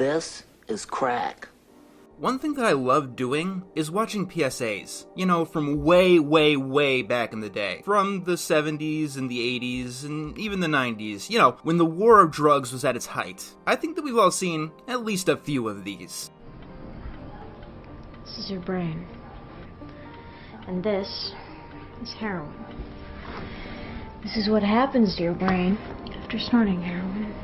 This is crack. One thing that I love doing is watching PSAs. You know, from way, way, way back in the day. From the 70s and the 80s and even the 90s. You know, when the war of drugs was at its height. I think that we've all seen at least a few of these. This is your brain. And this is heroin. This is what happens to your brain after snorting heroin.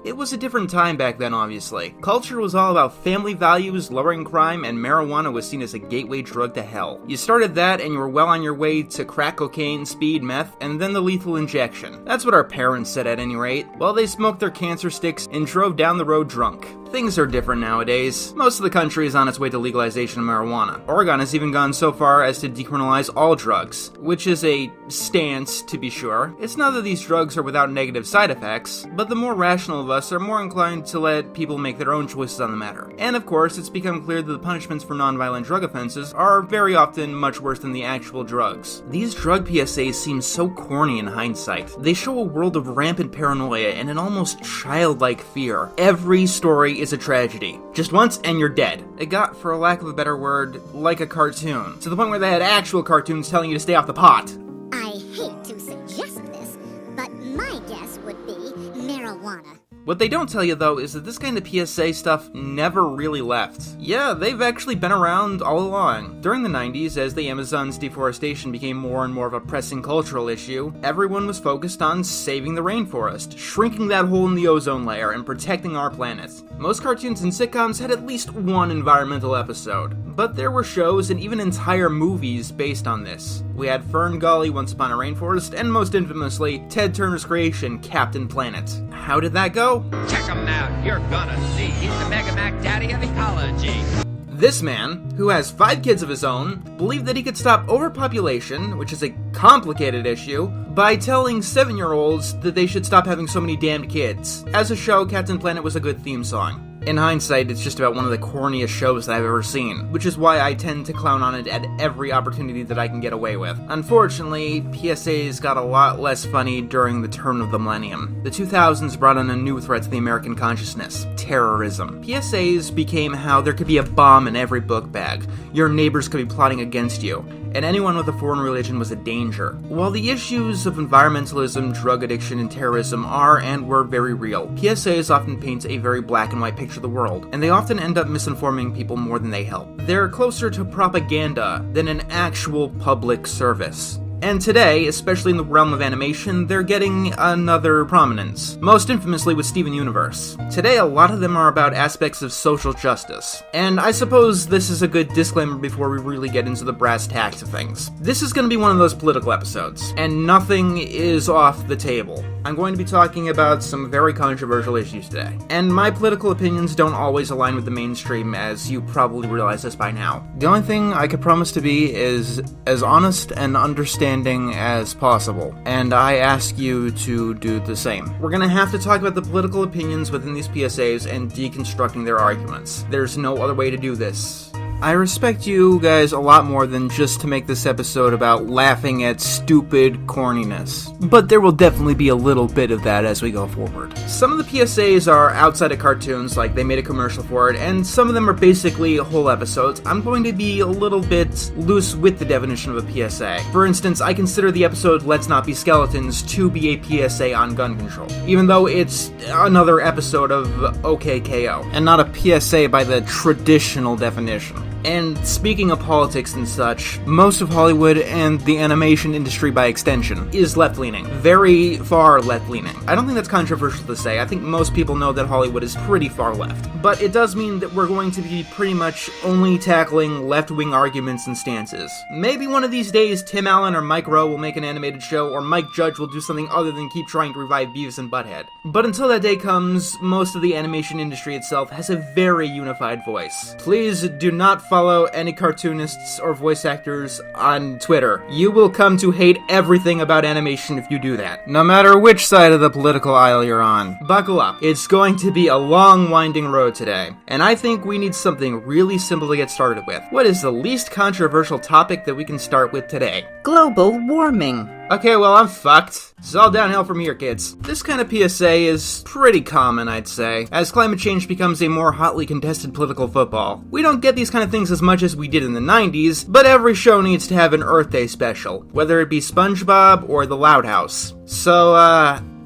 It was a different time back then, obviously. Culture was all about family values, lowering crime, and marijuana was seen as a gateway drug to hell. You started that and you were well on your way to crack cocaine, speed, meth, and then the lethal injection. That's what our parents said at any rate, while they smoked their cancer sticks and drove down the road drunk. Things are different nowadays. Most of the country is on its way to legalization of marijuana. Oregon has even gone so far as to decriminalize all drugs, which is a stance, to be sure. It's not that these drugs are without negative side effects, but the more rational of us are more inclined to let people make their own choices on the matter. And of course, it's become clear that the punishments for nonviolent drug offenses are very often much worse than the actual drugs. These drug PSAs seem so corny in hindsight. They show a world of rampant paranoia and an almost childlike fear. Every story is a tragedy. Just once and you're dead. It got, for a lack of a better word, like a cartoon. To the point where they had actual cartoons telling you to stay off the pot. I hate to suggest this, but my guess would be marijuana. What they don't tell you, though, is that this kind of PSA stuff never really left. Yeah, they've actually been around all along. During the 90s, as the Amazon's deforestation became more and more of a pressing cultural issue, everyone was focused on saving the rainforest, shrinking that hole in the ozone layer, and protecting our planet. Most cartoons and sitcoms had at least one environmental episode, but there were shows and even entire movies based on this. We had Fern Gully, Once Upon a Rainforest, and most infamously, Ted Turner's creation, Captain Planet. How did that go? Check him out, you're gonna see. He's the Mega Mac Daddy of ecology. This man, who has 5 kids of his own, believed that he could stop overpopulation, which is a complicated issue, by telling 7-year-olds that they should stop having so many damned kids. As a show, Captain Planet was a good theme song. In hindsight, it's just about one of the corniest shows that I've ever seen, which is why I tend to clown on it at every opportunity that I can get away with. Unfortunately, PSAs got a lot less funny during the turn of the millennium. The 2000s brought on a new threat to the American consciousness: terrorism. PSAs became how there could be a bomb in every book bag, your neighbors could be plotting against you, and anyone with a foreign religion was a danger. While the issues of environmentalism, drug addiction, and terrorism are and were very real, PSAs often paint a very black and white picture of the world, and they often end up misinforming people more than they help. They're closer to propaganda than an actual public service. And today, especially in the realm of animation, they're getting another prominence. Most infamously with Steven Universe. Today, a lot of them are about aspects of social justice. And I suppose this is a good disclaimer before we really get into the brass tacks of things. This is going to be one of those political episodes, and nothing is off the table. I'm going to be talking about some very controversial issues today. And my political opinions don't always align with the mainstream, as you probably realize this by now. The only thing I could promise to be is as honest and understanding as possible, and I ask you to do the same. We're gonna have to talk about the political opinions within these PSAs and deconstructing their arguments. There's no other way to do this. I respect you guys a lot more than just to make this episode about laughing at stupid corniness. But there will definitely be a little bit of that as we go forward. Some of the PSAs are outside of cartoons, like they made a commercial for it, and some of them are basically whole episodes. I'm going to be a little bit loose with the definition of a PSA. For instance, I consider the episode Let's Not Be Skeletons to be a PSA on gun control, even though it's another episode of OKKO, and not a PSA by the traditional definition. And speaking of politics and such, most of Hollywood and the animation industry by extension is left-leaning. Very far left-leaning. I don't think that's controversial to say. I think most people know that Hollywood is pretty far left. But it does mean that we're going to be pretty much only tackling left-wing arguments and stances. Maybe one of these days Tim Allen or Mike Rowe will make an animated show, or Mike Judge will do something other than keep trying to revive Beavis and Butthead. But until that day comes, most of the animation industry itself has a very unified voice. Please do not follow any cartoonists or voice actors on Twitter. You will come to hate everything about animation if you do that, no matter which side of the political aisle you're on. Buckle up. It's going to be a long, winding road today, and I think we need something really simple to get started with. What is the least controversial topic that we can start with today? Global warming. Okay, well, I'm fucked. It's all downhill from here, kids. This kind of PSA is pretty common, I'd say, as climate change becomes a more hotly contested political football. We don't get these kind of things as much as we did in the 90s, but every show needs to have an Earth Day special, whether it be SpongeBob or The Loud House. So,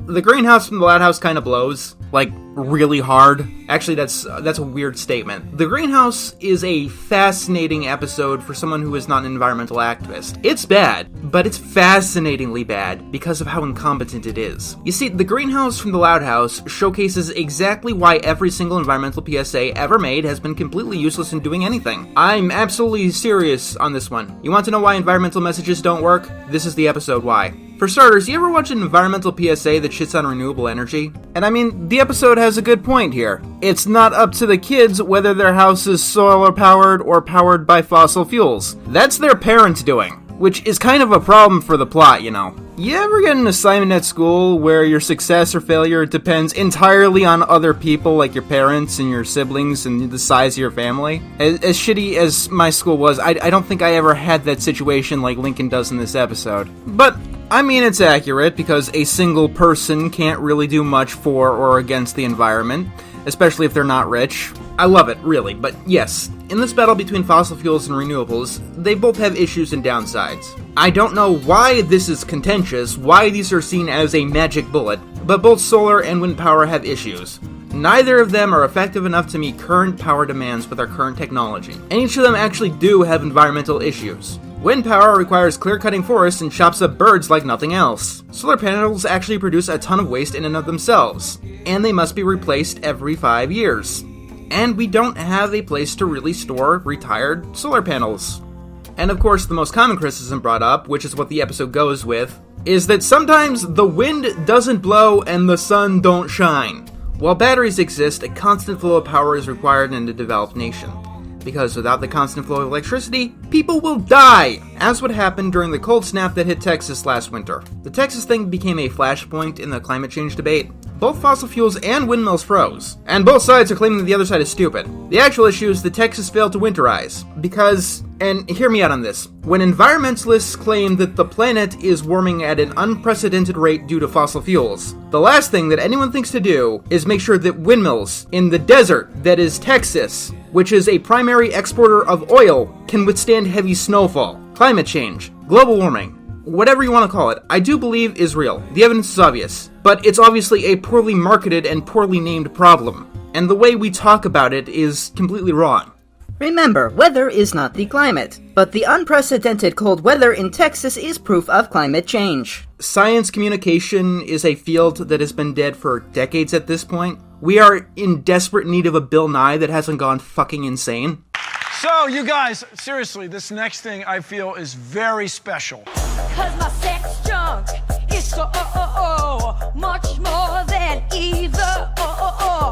the greenhouse from The Loud House kind of blows. Like, really hard. Actually, that's a weird statement. The Greenhouse is a fascinating episode for someone who is not an environmental activist. It's bad, but it's fascinatingly bad because of how incompetent it is. You see, The Greenhouse from The Loud House showcases exactly why every single environmental PSA ever made has been completely useless in doing anything. I'm absolutely serious on this one. You want to know why environmental messages don't work? This is the episode why. For starters, you ever watch an environmental PSA that shits on renewable energy? And I mean, the episode has a good point here. It's not up to the kids whether their house is solar powered or powered by fossil fuels. That's their parents doing, which is kind of a problem for the plot, you know. You ever get an assignment at school where your success or failure depends entirely on other people, like your parents and your siblings and the size of your family? As shitty as my school was, I don't think I ever had that situation like Lincoln does in this episode. But I mean, it's accurate, because a single person can't really do much for or against the environment, especially if they're not rich. I love it, really, but yes, in this battle between fossil fuels and renewables, they both have issues and downsides. I don't know why this is contentious, why these are seen as a magic bullet, but both solar and wind power have issues. Neither of them are effective enough to meet current power demands with our current technology, and each of them actually do have environmental issues. Wind power requires clear-cutting forests and chops up birds like nothing else. Solar panels actually produce a ton of waste in and of themselves, and they must be replaced every 5 years. And we don't have a place to really store retired solar panels. And of course, the most common criticism brought up, which is what the episode goes with, is that sometimes the wind doesn't blow and the sun don't shine. While batteries exist, a constant flow of power is required in a developed nation. Because without the constant flow of electricity, people will die, as would happen during the cold snap that hit Texas last winter. The Texas thing became a flashpoint in the climate change debate. Both fossil fuels and windmills froze, and both sides are claiming that the other side is stupid. The actual issue is that Texas failed to winterize, because, and hear me out on this, when environmentalists claim that the planet is warming at an unprecedented rate due to fossil fuels, the last thing that anyone thinks to do is make sure that windmills in the desert that is Texas, which is a primary exporter of oil, can withstand heavy snowfall, climate change, global warming, whatever you want to call it. I do believe is real. The evidence is obvious. But it's obviously a poorly marketed and poorly named problem. And the way we talk about it is completely wrong. Remember, weather is not the climate, but the unprecedented cold weather in Texas is proof of climate change. Science communication is a field that has been dead for decades at this point. We are in desperate need of a Bill Nye that hasn't gone fucking insane. So, you guys, seriously, this next thing I feel is very special. 'Cause my sex junk is so much more than either.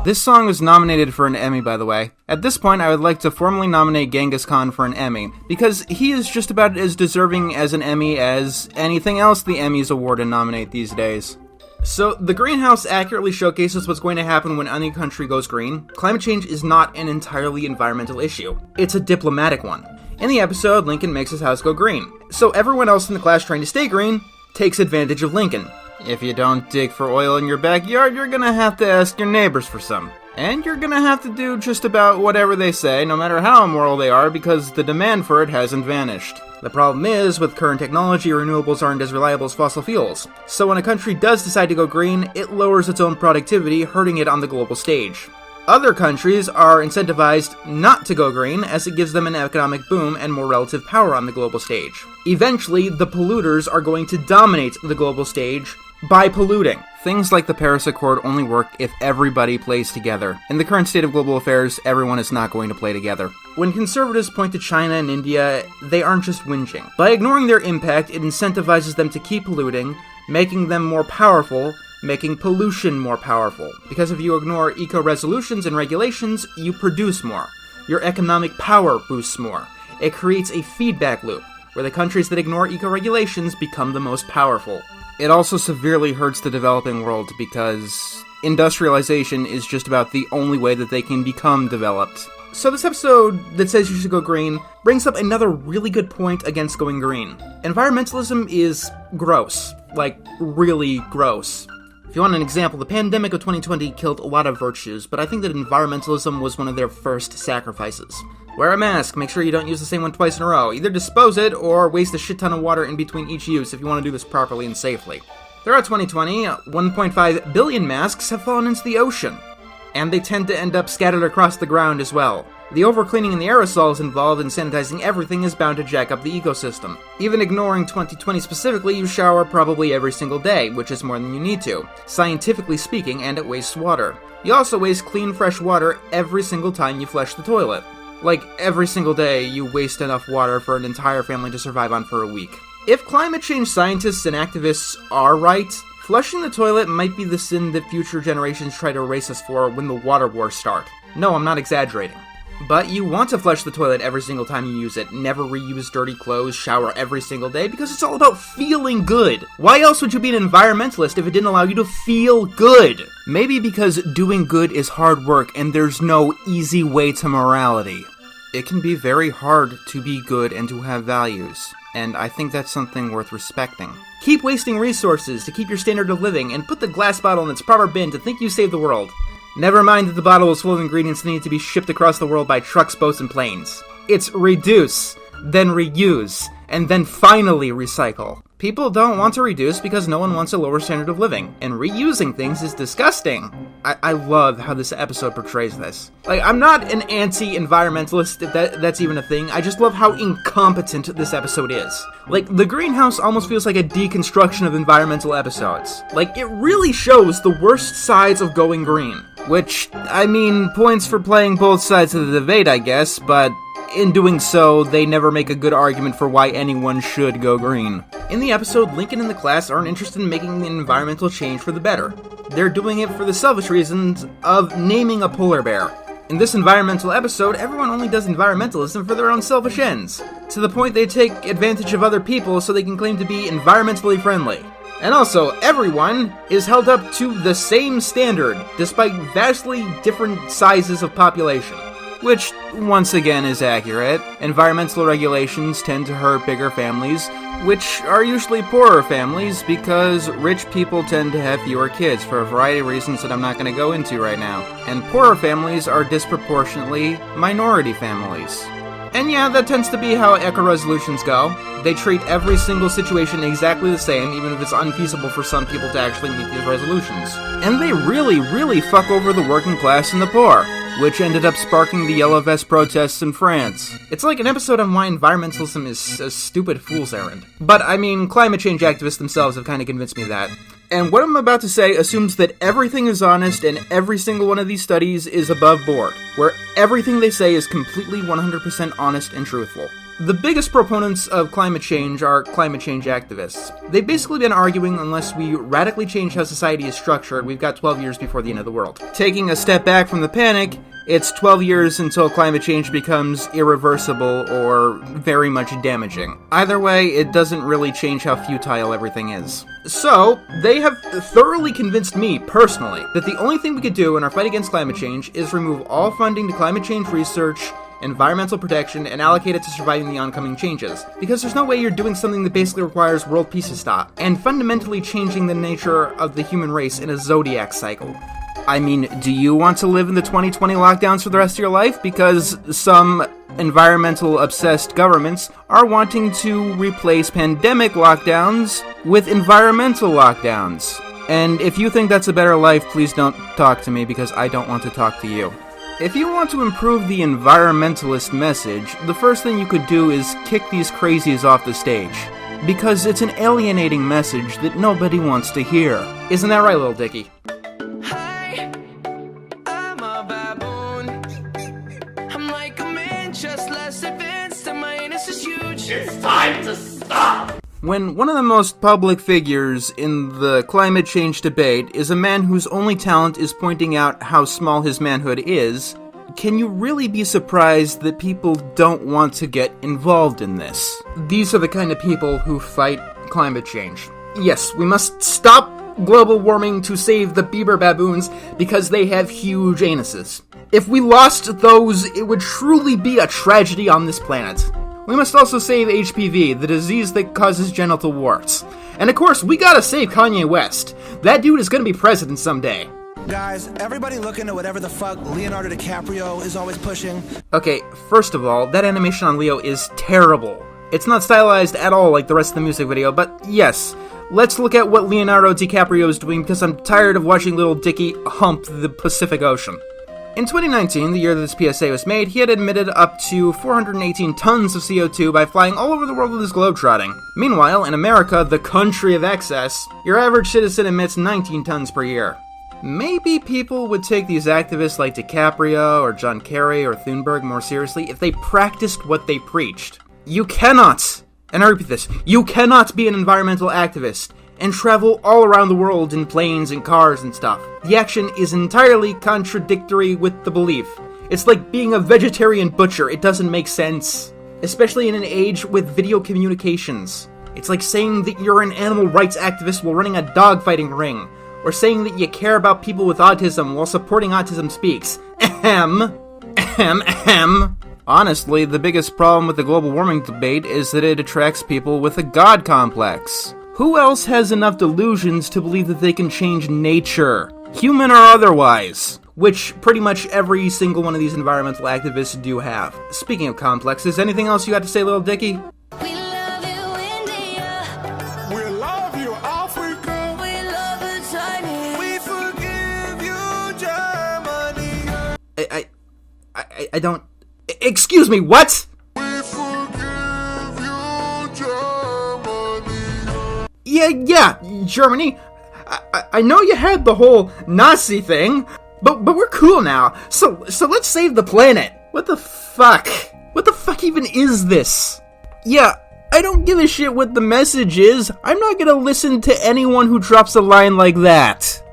This song was nominated for an Emmy, by the way. At this point, I would like to formally nominate Genghis Khan for an Emmy, because he is just about as deserving as an Emmy as anything else the Emmys award and nominate these days. So, the greenhouse accurately showcases what's going to happen when any country goes green. Climate change is not an entirely environmental issue. It's a diplomatic one. In the episode, Lincoln makes his house go green. So everyone else in the class trying to stay green takes advantage of Lincoln. If you don't dig for oil in your backyard, you're gonna have to ask your neighbors for some. And you're gonna have to do just about whatever they say, no matter how immoral they are, because the demand for it hasn't vanished. The problem is, with current technology, renewables aren't as reliable as fossil fuels. So when a country does decide to go green, it lowers its own productivity, hurting it on the global stage. Other countries are incentivized not to go green, as it gives them an economic boom and more relative power on the global stage. Eventually, the polluters are going to dominate the global stage by polluting. Things like the Paris Accord only work if everybody plays together. In the current state of global affairs, everyone is not going to play together. When conservatives point to China and India, they aren't just whinging. By ignoring their impact, it incentivizes them to keep polluting, making them more powerful, making pollution more powerful. Because if you ignore eco-resolutions and regulations, you produce more. Your economic power boosts more. It creates a feedback loop, where the countries that ignore eco-regulations become the most powerful. It also severely hurts the developing world because industrialization is just about the only way that they can become developed. So this episode that says you should go green brings up another really good point against going green. Environmentalism is gross. Like, really gross. If you want an example, the pandemic of 2020 killed a lot of virtues, but I think that environmentalism was one of their first sacrifices. Wear a mask, make sure you don't use the same one twice in a row. Either dispose it, or waste a shit ton of water in between each use if you want to do this properly and safely. Throughout 2020, 1.5 billion masks have fallen into the ocean, and they tend to end up scattered across the ground as well. The overcleaning and the aerosols involved in sanitizing everything is bound to jack up the ecosystem. Even ignoring 2020 specifically, you shower probably every single day, which is more than you need to, scientifically speaking, and it wastes water. You also waste clean, fresh water every single time you flush the toilet. Like, every single day, you waste enough water for an entire family to survive on for a week. If climate change scientists and activists are right, flushing the toilet might be the sin that future generations try to erase us for when the water wars start. No, I'm not exaggerating. But you want to flush the toilet every single time you use it, never reuse dirty clothes, shower every single day, because it's all about feeling good. Why else would you be an environmentalist if it didn't allow you to feel good? Maybe because doing good is hard work and there's no easy way to morality. It can be very hard to be good and to have values, and I think that's something worth respecting. Keep wasting resources to keep your standard of living, and put the glass bottle in its proper bin to think you saved the world. Never mind that the bottle is full of ingredients that need to be shipped across the world by trucks, boats, and planes. It's reduce, then reuse, and then finally recycle. People don't want to reduce because no one wants a lower standard of living, and reusing things is disgusting. I love how this episode portrays this. Like, I'm not an anti-environmentalist, if that's even a thing, I just love how incompetent this episode is. Like, The Greenhouse almost feels like a deconstruction of environmental episodes. Like, it really shows the worst sides of going green. Which, I mean, points for playing both sides of the debate, I guess, but in doing so, they never make a good argument for why anyone should go green. In the episode, Lincoln and the class aren't interested in making an environmental change for the better. They're doing it for the selfish reasons of naming a polar bear. In this environmental episode, everyone only does environmentalism for their own selfish ends, to the point they take advantage of other people so they can claim to be environmentally friendly. And also, everyone is held up to the same standard, despite vastly different sizes of population. Which, once again, is accurate. Environmental regulations tend to hurt bigger families, which are usually poorer families because rich people tend to have fewer kids for a variety of reasons that I'm not going to go into right now. And poorer families are disproportionately minority families. And yeah, that tends to be how eco resolutions go. They treat every single situation exactly the same, even if it's unfeasible for some people to actually meet these resolutions. And they really fuck over the working class and the poor, which ended up sparking the Yellow Vest protests in France. It's like an episode on why environmentalism is a stupid fool's errand. But, I mean, climate change activists themselves have kind of convinced me of that. And what I'm about to say assumes that everything is honest and every single one of these studies is above board, where everything they say is completely 100% honest and truthful. The biggest proponents of climate change are climate change activists. They've basically been arguing unless we radically change how society is structured, we've got 12 years before the end of the world. Taking a step back from the panic, it's 12 years until climate change becomes irreversible or very much damaging. Either way, it doesn't really change how futile everything is. So, they have thoroughly convinced me, personally, that the only thing we could do in our fight against climate change is remove all funding to climate change research, environmental protection, and allocate it to surviving the oncoming changes. Because there's no way you're doing something that basically requires world peace to stop, and fundamentally changing the nature of the human race in a zodiac cycle. I mean, do you want to live in the 2020 lockdowns for the rest of your life? Because some environmental-obsessed governments are wanting to replace pandemic lockdowns with environmental lockdowns. And if you think that's a better life, please don't talk to me because I don't want to talk to you. If you want to improve the environmentalist message, the first thing you could do is kick these crazies off the stage. Because it's an alienating message that nobody wants to hear. Isn't that right, little Dickie? Hi, I'm a baboon. I'm like a man, just less advanced, and my anus is huge. It's time to stop! When one of the most public figures in the climate change debate is a man whose only talent is pointing out how small his manhood is, can you really be surprised that people don't want to get involved in this? These are the kind of people who fight climate change. Yes, we must stop global warming to save the beaver baboons because they have huge anuses. If we lost those, it would truly be a tragedy on this planet. We must also save HPV, the disease that causes genital warts. And of course, we gotta save Kanye West. That dude is gonna be president someday. Guys, everybody look into whatever the fuck Leonardo DiCaprio is always pushing. Okay, first of all, that animation on Leo is terrible. It's not stylized at all like the rest of the music video, but yes, let's look at what Leonardo DiCaprio is doing because I'm tired of watching little Dicky hump the Pacific Ocean. In 2019, the year that this PSA was made, he had emitted up to 418 tons of CO2 by flying all over the world with his globetrotting. Meanwhile, in America, the country of excess, your average citizen emits 19 tons per year. Maybe people would take these activists like DiCaprio or John Kerry or Thunberg more seriously if they practiced what they preached. You cannot, and I repeat this, you cannot be an environmental activist and travel all around the world in planes and cars and stuff. The action is entirely contradictory with the belief. It's like being a vegetarian butcher, it doesn't make sense. Especially in an age with video communications. It's like saying that you're an animal rights activist while running a dogfighting ring. Or saying that you care about people with autism while supporting Autism Speaks. Ahem. Ahem. Ahem. Honestly, the biggest problem with the global warming debate is that it attracts people with a god complex. Who else has enough delusions to believe that they can change nature? Human or otherwise. Which pretty much every single one of these environmental activists do have. Speaking of complexes, anything else you got to say, little Dickie? I don't... Excuse me, what? We forgive you, Germany. Yeah, Germany. I know you had the whole Nazi thing, but we're cool now. So let's save the planet. What the fuck? What the fuck even is this? Yeah, I don't give a shit what the message is. I'm not gonna listen to anyone who drops a line like that.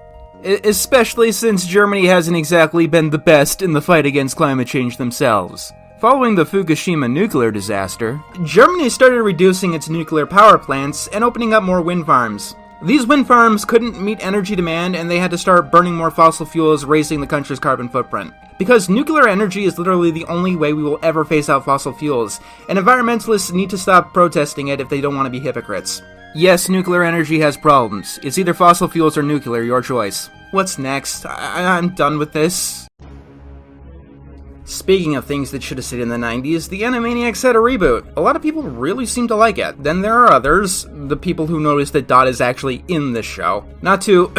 Especially since Germany hasn't exactly been the best in the fight against climate change themselves. Following the Fukushima nuclear disaster, Germany started reducing its nuclear power plants and opening up more wind farms. These wind farms couldn't meet energy demand and they had to start burning more fossil fuels, raising the country's carbon footprint. Because nuclear energy is literally the only way we will ever phase out fossil fuels, and environmentalists need to stop protesting it if they don't want to be hypocrites. Yes, nuclear energy has problems. It's either fossil fuels or nuclear, your choice. What's next? I'm done with this. Speaking of things that should have stayed in the 90s, the Animaniacs had a reboot. A lot of people really seem to like it. Then there are others, the people who notice that Dot is actually in this show. Not to,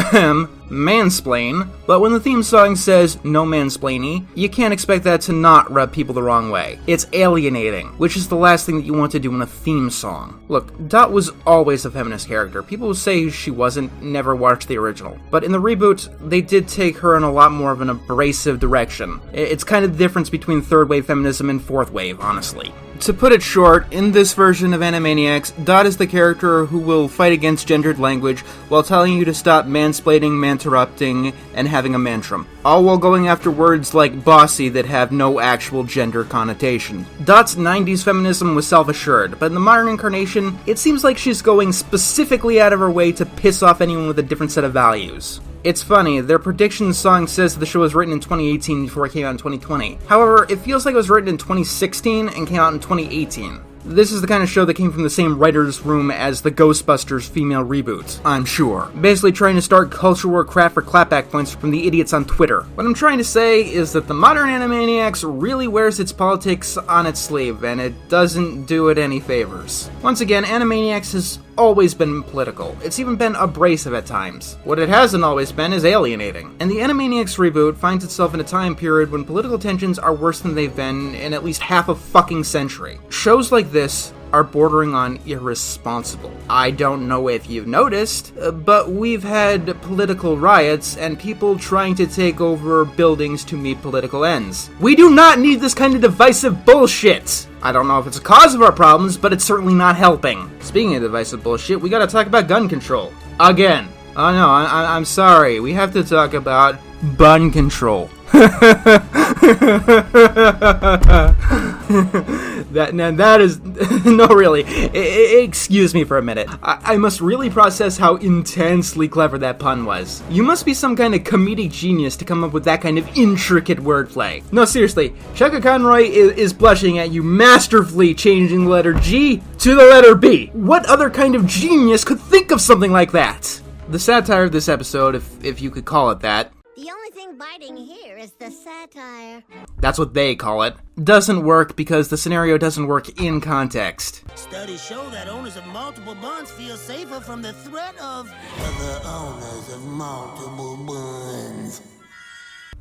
mansplain, but when the theme song says no mansplaining, you can't expect that to not rub people the wrong way. It's alienating, which is the last thing that you want to do in a theme song. Look, Dot was always a feminist character. People who say she wasn't never watched the original. But in the reboot, they did take her in a lot more of an abrasive direction. It's kind of the difference between third wave feminism and fourth wave, honestly. To put it short, in this version of Animaniacs, Dot is the character who will fight against gendered language while telling you to stop mansplaining, manterrupting, and having a mantrum. All while going after words like bossy that have no actual gender connotation. Dot's 90s feminism was self-assured, but in the modern incarnation, it seems like she's going specifically out of her way to piss off anyone with a different set of values. It's funny, their prediction song says the show was written in 2018 before it came out in 2020. However, it feels like it was written in 2016 and came out in 2018. This is the kind of show that came from the same writer's room as the Ghostbusters female reboot, I'm sure. Basically trying to start culture war crap for clapback points from the idiots on Twitter. What I'm trying to say is that the modern Animaniacs really wears its politics on its sleeve, and it doesn't do it any favors. Once again, Animaniacs has always been political. It's even been abrasive at times. What it hasn't always been is alienating. And the Animaniacs reboot finds itself in a time period when political tensions are worse than they've been in at least half a fucking century. Shows like this are bordering on irresponsible. I don't know if you've noticed, but we've had political riots and people trying to take over buildings to meet political ends. We do not need this kind of divisive bullshit! I don't know if it's a cause of our problems, but it's certainly not helping. Speaking of divisive bullshit, we gotta talk about gun control. Again. Oh no, I'm sorry. We have to talk about bun control. That is... no, really. Excuse me for a minute. I must really process how intensely clever that pun was. You must be some kind of comedic genius to come up with that kind of intricate wordplay. No, seriously. Chaka Conroy is blushing at you masterfully changing the letter G to the letter B. What other kind of genius could think of something like that? The satire of this episode, if you could call it that, The only thing biting here is the satire. that's what they call it, doesn't work because the scenario doesn't work in context. Studies show that owners of multiple buns feel safer from the threat of other owners of multiple buns.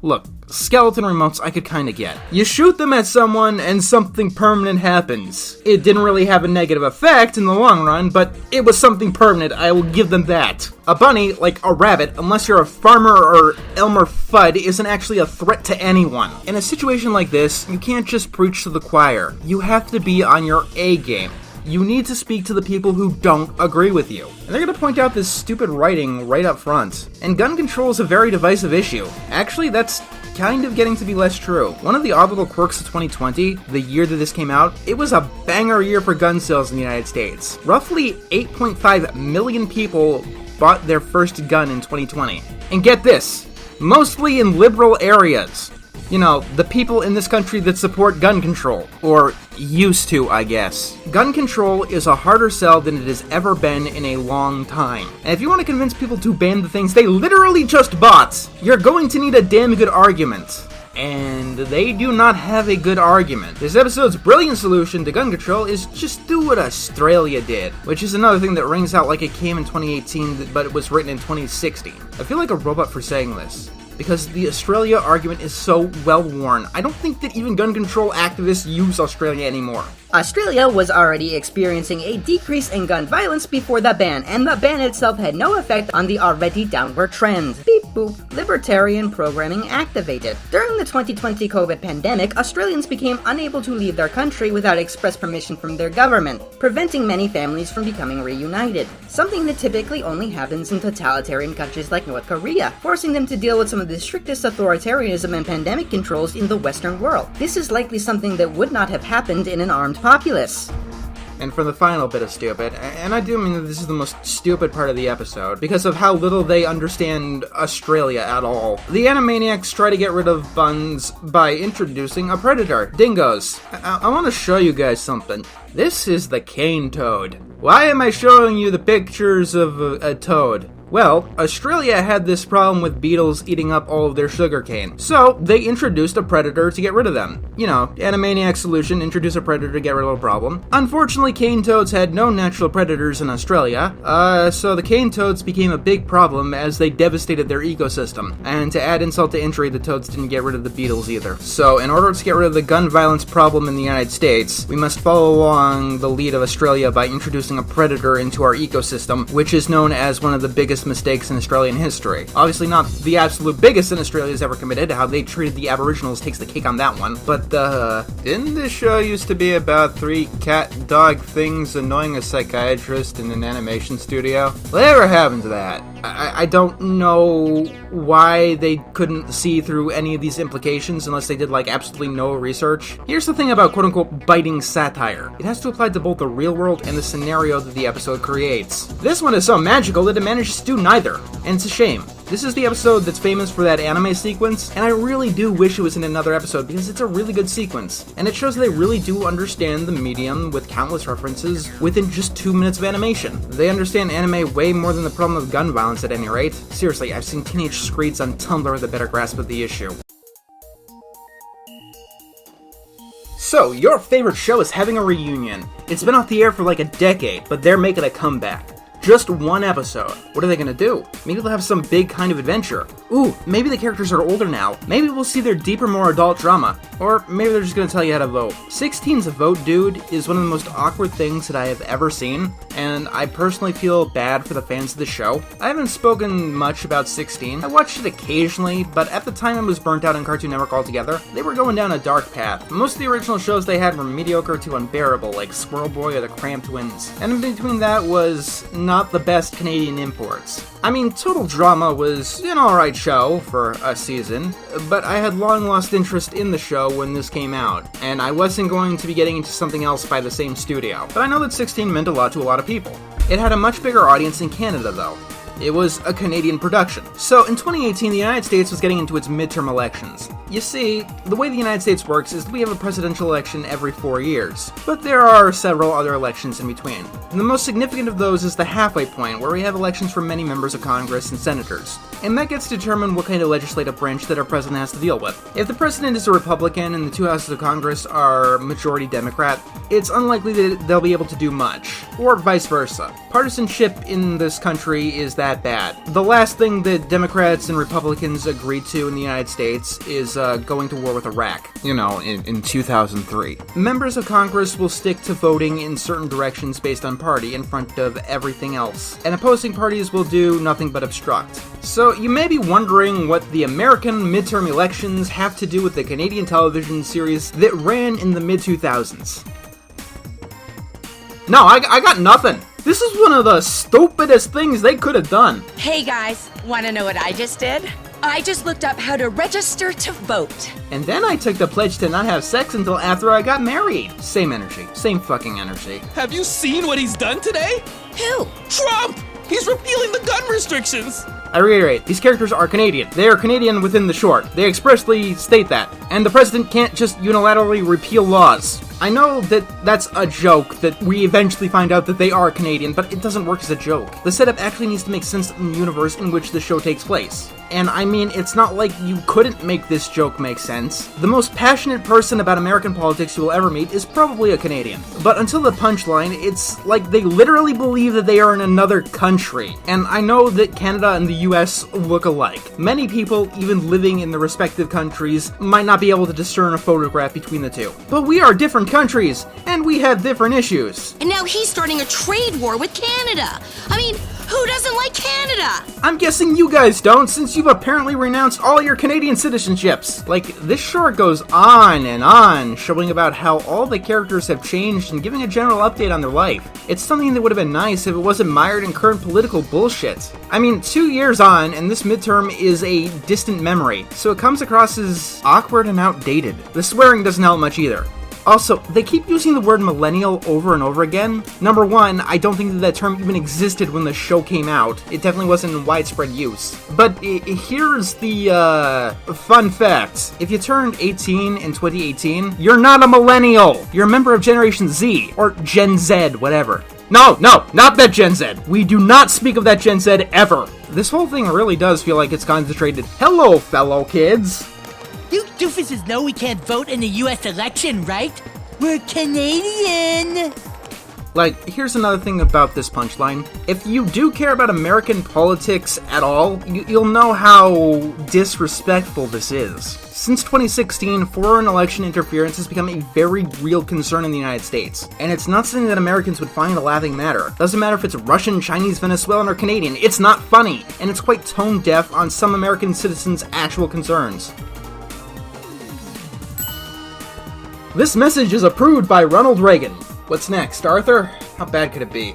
Look, skeleton remotes I could kinda get. You shoot them at someone and something permanent happens. It didn't really have a negative effect in the long run, but it was something permanent, I will give them that. A bunny, like a rabbit, unless you're a farmer or Elmer Fudd, isn't actually a threat to anyone. In a situation like this, you can't just preach to the choir. You have to be on your A game. You need to speak to the people who don't agree with you. And they're gonna point out this stupid writing right up front. And gun control is a very divisive issue. Actually, that's kind of getting to be less true. One of the odd little quirks of 2020, the year that this came out, it was a banger year for gun sales in the United States. Roughly 8.5 million people bought their first gun in 2020. And get this, mostly in liberal areas. You know, the people in this country that support gun control. Or used to, I guess. Gun control is a harder sell than it has ever been in a long time. And if you want to convince people to ban the things they literally just bought, you're going to need a damn good argument. And they do not have a good argument. This episode's brilliant solution to gun control is just do what Australia did. Which is another thing that rings out like it came in 2018, but it was written in 2016. I feel like a robot for saying this, because the Australia argument is so well-worn. I don't think that even gun control activists use Australia anymore. Australia was already experiencing a decrease in gun violence before the ban, and the ban itself had no effect on the already downward trend. Beep boop, libertarian programming activated. During the 2020 COVID pandemic, Australians became unable to leave their country without express permission from their government, preventing many families from becoming reunited. Something that typically only happens in totalitarian countries like North Korea, forcing them to deal with some of the strictest authoritarianism and pandemic controls in the Western world. This is likely something that would not have happened in an armed populace. And for the final bit of stupid, and I do mean that this is the most stupid part of the episode, because of how little they understand Australia at all. The Animaniacs try to get rid of buns by introducing a predator, dingoes. I want to show you guys something. This is the cane toad. Why am I showing you the pictures of a toad? Well, Australia had this problem with beetles eating up all of their sugarcane, so they introduced a predator to get rid of them. You know, Animaniac solution, introduce a predator to get rid of a problem. Unfortunately, cane toads had no natural predators in Australia, so the cane toads became a big problem as they devastated their ecosystem. And to add insult to injury, the toads didn't get rid of the beetles either. So in order to get rid of the gun violence problem in the United States, we must follow along the lead of Australia by introducing a predator into our ecosystem, which is known as one of the biggest mistakes in Australian history. Obviously not the absolute biggest sin Australia's ever committed. How they treated the Aboriginals takes the cake on that one. But, didn't this show used to be about 3 cat-dog things annoying a psychiatrist in an animation studio? Whatever happened to that? I don't know why they couldn't see through any of these implications unless they did, like, absolutely no research. Here's the thing about quote-unquote biting satire. It has to apply to both the real world and the scenario that the episode creates. This one is so magical that it manages to do neither, and it's a shame. This is the episode that's famous for that anime sequence, and I really do wish it was in another episode because it's a really good sequence, and it shows they really do understand the medium with countless references within just 2 minutes of animation. They understand anime way more than the problem of gun violence at any rate. Seriously, I've seen teenage screeds on Tumblr with a better grasp of the issue. So, your favorite show is having a reunion. It's been off the air for like a decade, but they're making a comeback. Just 1 episode. What are they gonna do? Maybe they'll have some big kind of adventure. Ooh, maybe the characters are older now. Maybe we'll see their deeper, more adult drama. Or maybe they're just gonna tell you how to vote. 16's a vote, dude, is one of the most awkward things that I have ever seen. and I personally feel bad for the fans of the show. I haven't spoken much about 16. I watched it occasionally, but at the time I was burnt out on Cartoon Network altogether. They were going down a dark path. Most of the original shows they had were mediocre to unbearable, like Squirrel Boy or the Cramp Twins, and in between that was not the best Canadian imports. I mean, Total Drama was an alright show for a season, but I had long lost interest in the show when this came out, and I wasn't going to be getting into something else by the same studio. But I know that 16 meant a lot to a lot of people. It had a much bigger audience in Canada, though. It was a Canadian production. So in 2018, the United States was getting into its midterm elections. You see, the way the United States works is that we have a presidential election every 4 years, but there are several other elections in between. And the most significant of those is the halfway point, where we have elections for many members of Congress and senators. And that gets to determine what kind of legislative branch that our president has to deal with. If the president is a Republican and the two houses of Congress are majority Democrat, it's unlikely that they'll be able to do much, or vice versa. Partisanship in this country is that bad. The last thing that Democrats and Republicans agreed to in the United States is going to war with Iraq, in 2003. Members of Congress will stick to voting in certain directions based on party in front of everything else, and opposing parties will do nothing but obstruct. So you may be wondering what the American midterm elections have to do with the Canadian television series that ran in the mid-2000s. No, I got nothing. This is one of the stupidest things they could have done. Hey guys, wanna know what I just did? I just looked up how to register to vote. And then I took the pledge to not have sex until after I got married. Same energy. Same fucking energy. Have you seen what he's done today? Who? Trump! He's repealing the gun restrictions! I reiterate, these characters are Canadian. They are Canadian within the short. They expressly state that. And the president can't just unilaterally repeal laws. I know that that's a joke, that we eventually find out that they are Canadian, but it doesn't work as a joke. The setup actually needs to make sense in the universe in which the show takes place. And I mean, it's not like you couldn't make this joke make sense. The most passionate person about American politics you will ever meet is probably a Canadian. But until the punchline, it's like they literally believe that they are in another country. And I know that Canada and the US look alike. Many people, even living in the respective countries, might not be able to discern a photograph between the two. But we are different countries, and we have different issues. And now he's starting a trade war with Canada. I mean, who doesn't like Canada? I'm guessing you guys don't, since you've apparently renounced all your Canadian citizenships. Like, this short goes on and on, showing about how all the characters have changed and giving a general update on their life. It's something that would have been nice if it wasn't mired in current political bullshit. I mean, 2 years on, and this midterm is a distant memory, so it comes across as awkward and outdated. The swearing doesn't help much either. Also, they keep using the word millennial over and over again. Number one, I don't think that term even existed when the show came out. It definitely wasn't in widespread use. But here's the, fun fact. If you turned 18 in 2018, you're not a millennial! You're a member of Generation Z, or Gen Z, whatever. No, not that Gen Z. We do not speak of that Gen Z ever. This whole thing really does feel like it's concentrated. Hello, fellow kids! You doofuses know we can't vote in the US election, right? We're Canadian! Like, here's another thing about this punchline. If you do care about American politics at all, you'll know how disrespectful this is. Since 2016, foreign election interference has become a very real concern in the United States. And it's not something that Americans would find a laughing matter. Doesn't matter if it's Russian, Chinese, Venezuelan, or Canadian, it's not funny. And it's quite tone deaf on some American citizens' actual concerns. This message is approved by Ronald Reagan. What's next, Arthur? How bad could it be?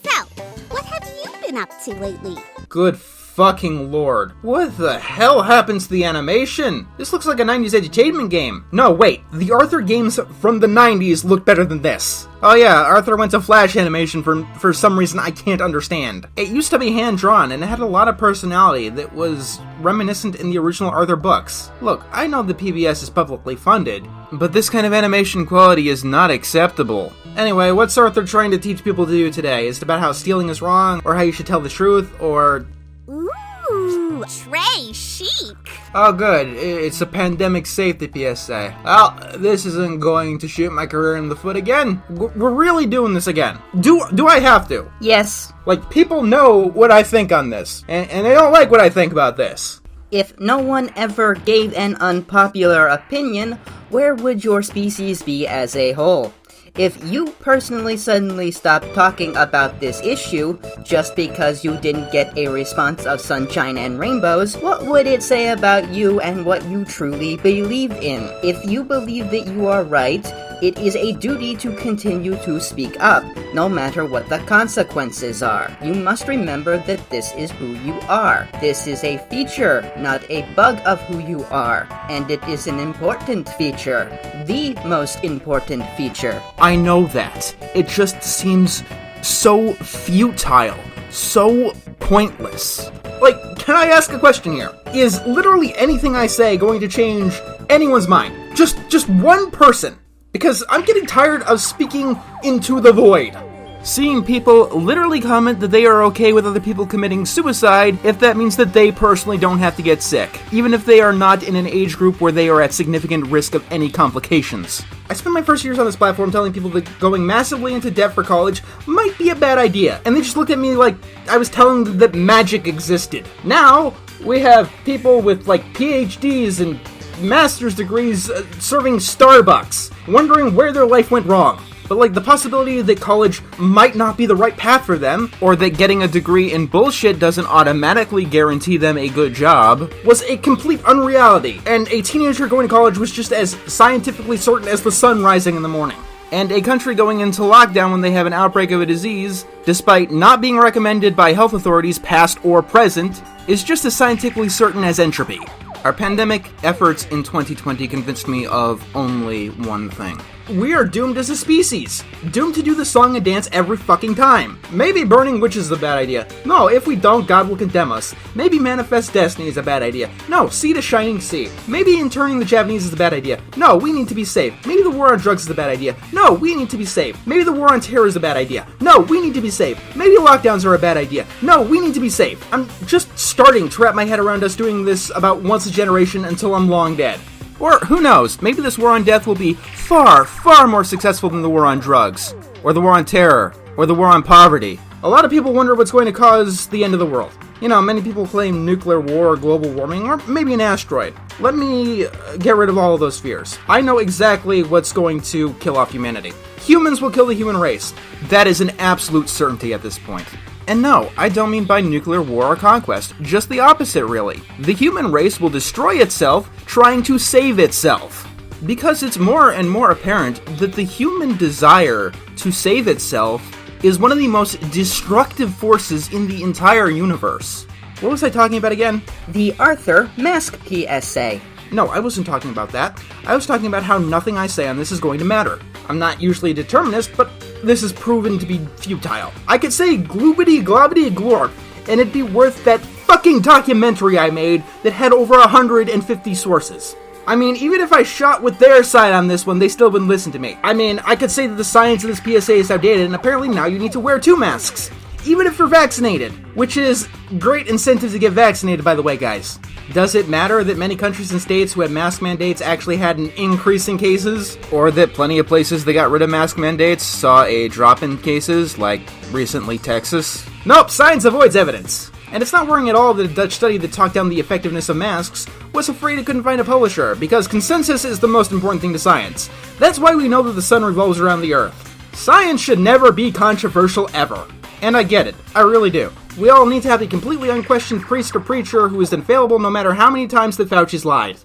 So, what have you been up to lately? Good fucking lord. What the hell happens to the animation? This looks like a 90s edutainment game. No, wait. The Arthur games from the 90s look better than this. Oh yeah, Arthur went to Flash animation for some reason I can't understand. It used to be hand-drawn, and it had a lot of personality that was reminiscent in the original Arthur books. Look, I know the PBS is publicly funded, but this kind of animation quality is not acceptable. Anyway, what's Arthur trying to teach people to do today? Is it about how stealing is wrong, or how you should tell the truth, or... Ooh, Trey chic. Oh good, it's a pandemic safety PSA. Well, this isn't going to shoot my career in the foot again. We're really doing this again. Do I have to? Yes. Like, people know what I think on this, and they don't like what I think about this. If no one ever gave an unpopular opinion, where would your species be as a whole? If you personally suddenly stopped talking about this issue just because you didn't get a response of sunshine and rainbows, what would it say about you and what you truly believe in? If you believe that you are right, it is a duty to continue to speak up, no matter what the consequences are. You must remember that this is who you are. This is a feature, not a bug of who you are. And it is an important feature. The most important feature. I know that. It just seems so futile. So pointless. Like, can I ask a question here? Is literally anything I say going to change anyone's mind? Just one person. Because I'm getting tired of speaking into the void. Seeing people literally comment that they are okay with other people committing suicide if that means that they personally don't have to get sick, even if they are not in an age group where they are at significant risk of any complications. I spent my first years on this platform telling people that going massively into debt for college might be a bad idea, and they just looked at me like I was telling them that magic existed. Now, we have people with like PhDs and master's degrees serving Starbucks, wondering where their life went wrong. But like the possibility that college might not be the right path for them, or that getting a degree in bullshit doesn't automatically guarantee them a good job, was a complete unreality, and a teenager going to college was just as scientifically certain as the sun rising in the morning. And a country going into lockdown when they have an outbreak of a disease, despite not being recommended by health authorities past or present, is just as scientifically certain as entropy. Our pandemic efforts in 2020 convinced me of only one thing. We are doomed as a species. Doomed to do the song and dance every fucking time. Maybe burning witches is a bad idea. No, if we don't, God will condemn us. Maybe manifest destiny is a bad idea. No, see the shining sea. Maybe interning the Japanese is a bad idea. No, we need to be safe. Maybe the war on drugs is a bad idea. No, we need to be safe. Maybe the war on terror is a bad idea. No, we need to be safe. Maybe lockdowns are a bad idea. No, we need to be safe. I'm just starting to wrap my head around us doing this about once a generation until I'm long dead. Or, who knows, maybe this war on death will be far, far more successful than the war on drugs, or the war on terror, or the war on poverty. A lot of people wonder what's going to cause the end of the world. You know, many people claim nuclear war or global warming, or maybe an asteroid. Let me get rid of all of those fears. I know exactly what's going to kill off humanity. Humans will kill the human race. That is an absolute certainty at this point. And no, I don't mean by nuclear war or conquest, just the opposite really. The human race will destroy itself trying to save itself. Because it's more and more apparent that the human desire to save itself is one of the most destructive forces in the entire universe. What was I talking about again? The Arthur Mask PSA. No, I wasn't talking about that. I was talking about how nothing I say on this is going to matter. I'm not usually a determinist, but this is proven to be futile. I could say gloobity globbity glorp, and it'd be worth that fucking documentary I made that had over 150 sources. I mean, even if I shot with their side on this one, they still wouldn't listen to me. I mean, I could say that the science of this PSA is outdated, and apparently now you need to wear 2 masks. Even if you're vaccinated, which is great incentive to get vaccinated, by the way, guys. Does it matter that many countries and states who had mask mandates actually had an increase in cases? Or that plenty of places that got rid of mask mandates saw a drop in cases, like recently Texas? Nope, science avoids evidence. And it's not worrying at all that a Dutch study that talked down the effectiveness of masks was afraid it couldn't find a publisher, because consensus is the most important thing to science. That's why we know that the sun revolves around the earth. Science should never be controversial ever. And I get it, I really do. We all need to have a completely unquestioned priest or preacher who is infallible no matter how many times the Fauci's lied.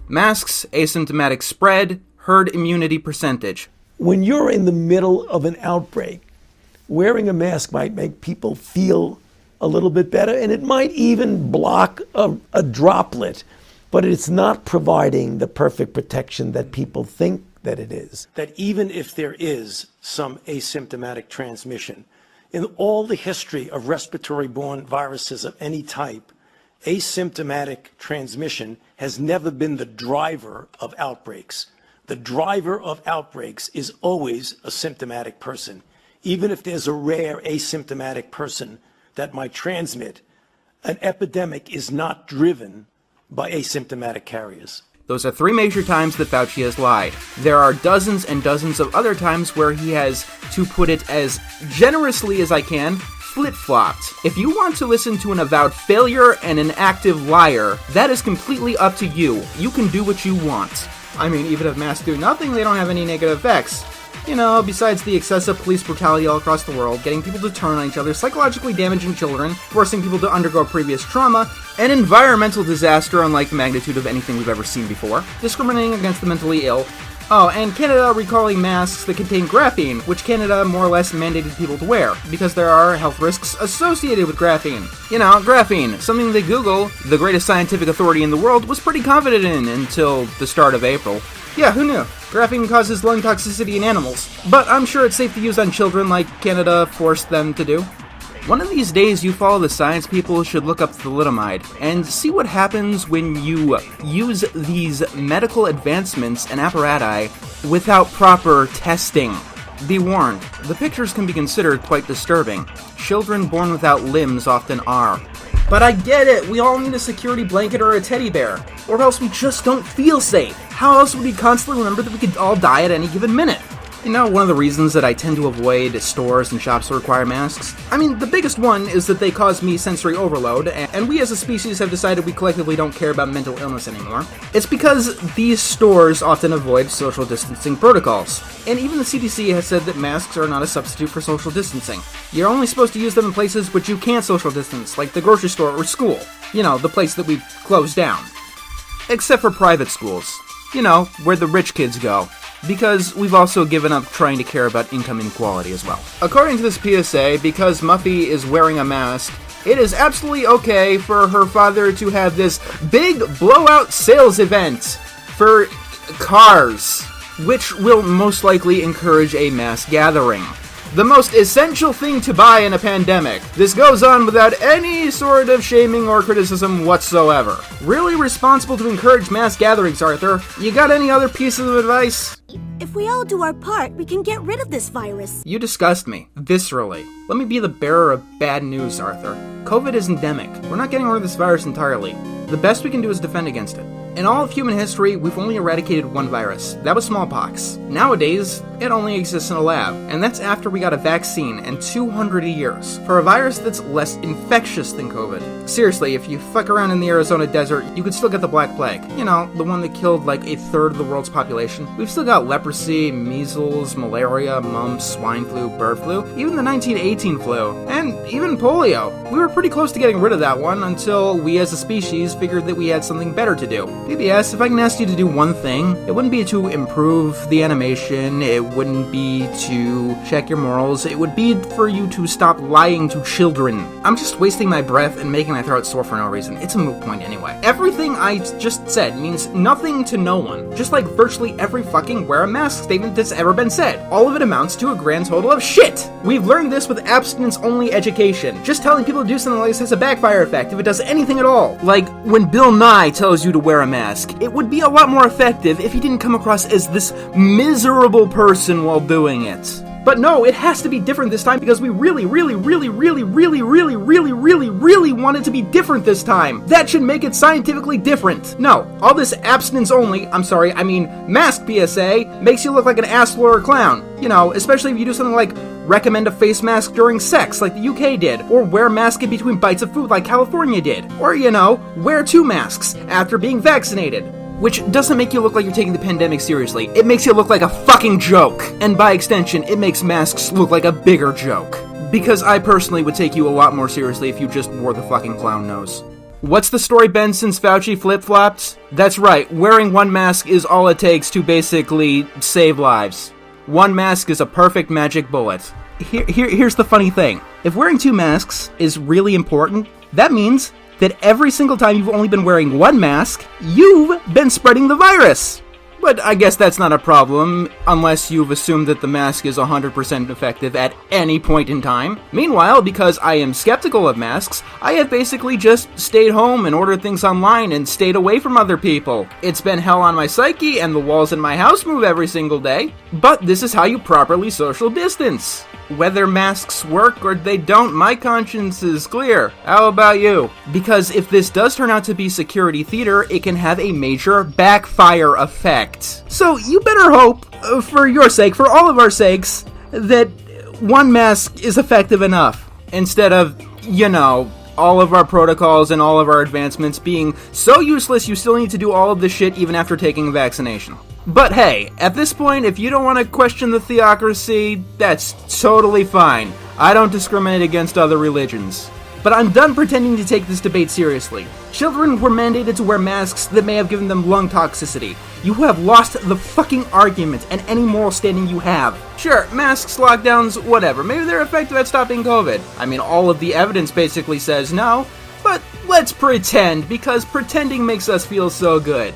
Masks, asymptomatic spread, herd immunity percentage. When you're in the middle of an outbreak, wearing a mask might make people feel a little bit better, and it might even block a droplet, but it's not providing the perfect protection that people think that it is. That even if there is some asymptomatic transmission, in all the history of respiratory-borne viruses of any type, asymptomatic transmission has never been the driver of outbreaks. The driver of outbreaks is always a symptomatic person. Even if there's a rare asymptomatic person that might transmit, an epidemic is not driven by asymptomatic carriers. Those are 3 major times that Fauci has lied. There are dozens and dozens of other times where he has, to put it as generously as I can, flip-flopped. If you want to listen to an avowed failure and an active liar, that is completely up to you. You can do what you want. I mean, even if masks do nothing, they don't have any negative effects. You know, besides the excessive police brutality all across the world, getting people to turn on each other, psychologically damaging children, forcing people to undergo previous trauma, an environmental disaster unlike the magnitude of anything we've ever seen before, discriminating against the mentally ill. Oh, and Canada recalling masks that contain graphene, which Canada more or less mandated people to wear, because there are health risks associated with graphene. You know, graphene, something that Google, the greatest scientific authority in the world, was pretty confident in until the start of April. Yeah, who knew? Graphene causes lung toxicity in animals, but I'm sure it's safe to use on children like Canada forced them to do. One of these days, you follow the science people should look up thalidomide and see what happens when you use these medical advancements and apparati without proper testing. Be warned, the pictures can be considered quite disturbing. Children born without limbs often are. But I get it, we all need a security blanket or a teddy bear, or else we just don't feel safe. How else would we constantly remember that we could all die at any given minute? You know, one of the reasons that I tend to avoid stores and shops that require masks? I mean, the biggest one is that they cause me sensory overload, and we as a species have decided we collectively don't care about mental illness anymore. It's because these stores often avoid social distancing protocols, and even the CDC has said that masks are not a substitute for social distancing. You're only supposed to use them in places which you can't social distance, like the grocery store or school. You know, the place that we've closed down. Except for private schools. You know, where the rich kids go. Because we've also given up trying to care about income inequality as well. According to this PSA, because Muffy is wearing a mask, it is absolutely okay for her father to have this big blowout sales event for cars, which will most likely encourage a mass gathering. The most essential thing to buy in a pandemic. This goes on without any sort of shaming or criticism whatsoever. Really responsible to encourage mass gatherings, Arthur. You got any other pieces of advice? If we all do our part, we can get rid of this virus. You disgust me, viscerally. Let me be the bearer of bad news, Arthur. COVID is endemic. We're not getting rid of this virus entirely. The best we can do is defend against it. In all of human history, we've only eradicated one virus. That was smallpox. Nowadays, it only exists in a lab, and that's after we got a vaccine and 200 years for a virus that's less infectious than COVID. Seriously, if you fuck around in the Arizona desert, you could still get the Black Plague. You know, the one that killed like a third of the world's population. We've still got leprosy, measles, malaria, mumps, swine flu, bird flu, even the 1918 flu, and even polio. We were pretty close to getting rid of that one until we as a species figured that we had something better to do. PBS, if I can ask you to do one thing, it wouldn't be to improve the animation, it wouldn't be to check your morals, it would be for you to stop lying to children. I'm just wasting my breath and making my throat sore for no reason. It's a moot point anyway. Everything I just said means nothing to no one, just like virtually every fucking wear a mask statement that's ever been said. All of it amounts to a grand total of shit! We've learned this with abstinence-only education. Just telling people to do something like this has a backfire effect if it does anything at all. Like, when Bill Nye tells you to wear a mask, it would be a lot more effective if he didn't come across as this miserable person while doing it. But no, it has to be different this time because we really want it to be different this time. That should make it scientifically different. No, all this abstinence only, mask PSA, makes you look like an asshole or a clown. You know, especially if you do something like recommend a face mask during sex like the UK did, or wear a mask in between bites of food like California did, or, you know, wear 2 masks after being vaccinated. Which doesn't make you look like you're taking the pandemic seriously. It makes you look like a fucking joke. And by extension, it makes masks look like a bigger joke. Because I personally would take you a lot more seriously if you just wore the fucking clown nose. What's the story been since Fauci flip-flopped? That's right, wearing one mask is all it takes to basically save lives. One mask is a perfect magic bullet. Here's the funny thing. If wearing 2 masks is really important, that means that every single time you've only been wearing one mask, you've been spreading the virus. But I guess that's not a problem, unless you've assumed that the mask is 100% effective at any point in time. Meanwhile, because I am skeptical of masks, I have basically just stayed home and ordered things online and stayed away from other people. It's been hell on my psyche, and the walls in my house move every single day. But this is how you properly social distance. Whether masks work or they don't, my conscience is clear. How about you? Because if this does turn out to be security theater, it can have a major backfire effect. So you better hope, for your sake, for all of our sakes, that one mask is effective enough. Instead of, you know, all of our protocols and all of our advancements being so useless you still need to do all of this shit even after taking a vaccination. But hey, at this point, if you don't want to question the theocracy, that's totally fine. I don't discriminate against other religions. But I'm done pretending to take this debate seriously. Children were mandated to wear masks that may have given them lung toxicity. You have lost the fucking argument and any moral standing you have. Sure, masks, lockdowns, whatever. Maybe they're effective at stopping COVID. I mean, all of the evidence basically says no. But let's pretend, because pretending makes us feel so good.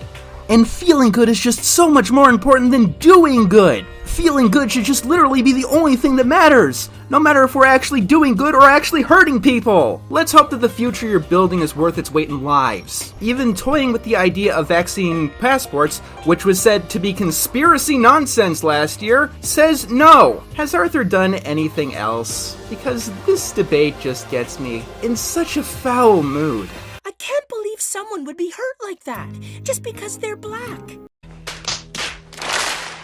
And feeling good is just so much more important than doing good. Feeling good should just literally be the only thing that matters, no matter if we're actually doing good or actually hurting people. Let's hope that the future you're building is worth its weight in lives. Even toying with the idea of vaccine passports, which was said to be conspiracy nonsense last year, says no. Has Arthur done anything else? Because this debate just gets me in such a foul mood. I can't believe someone would be hurt like that, just because they're black.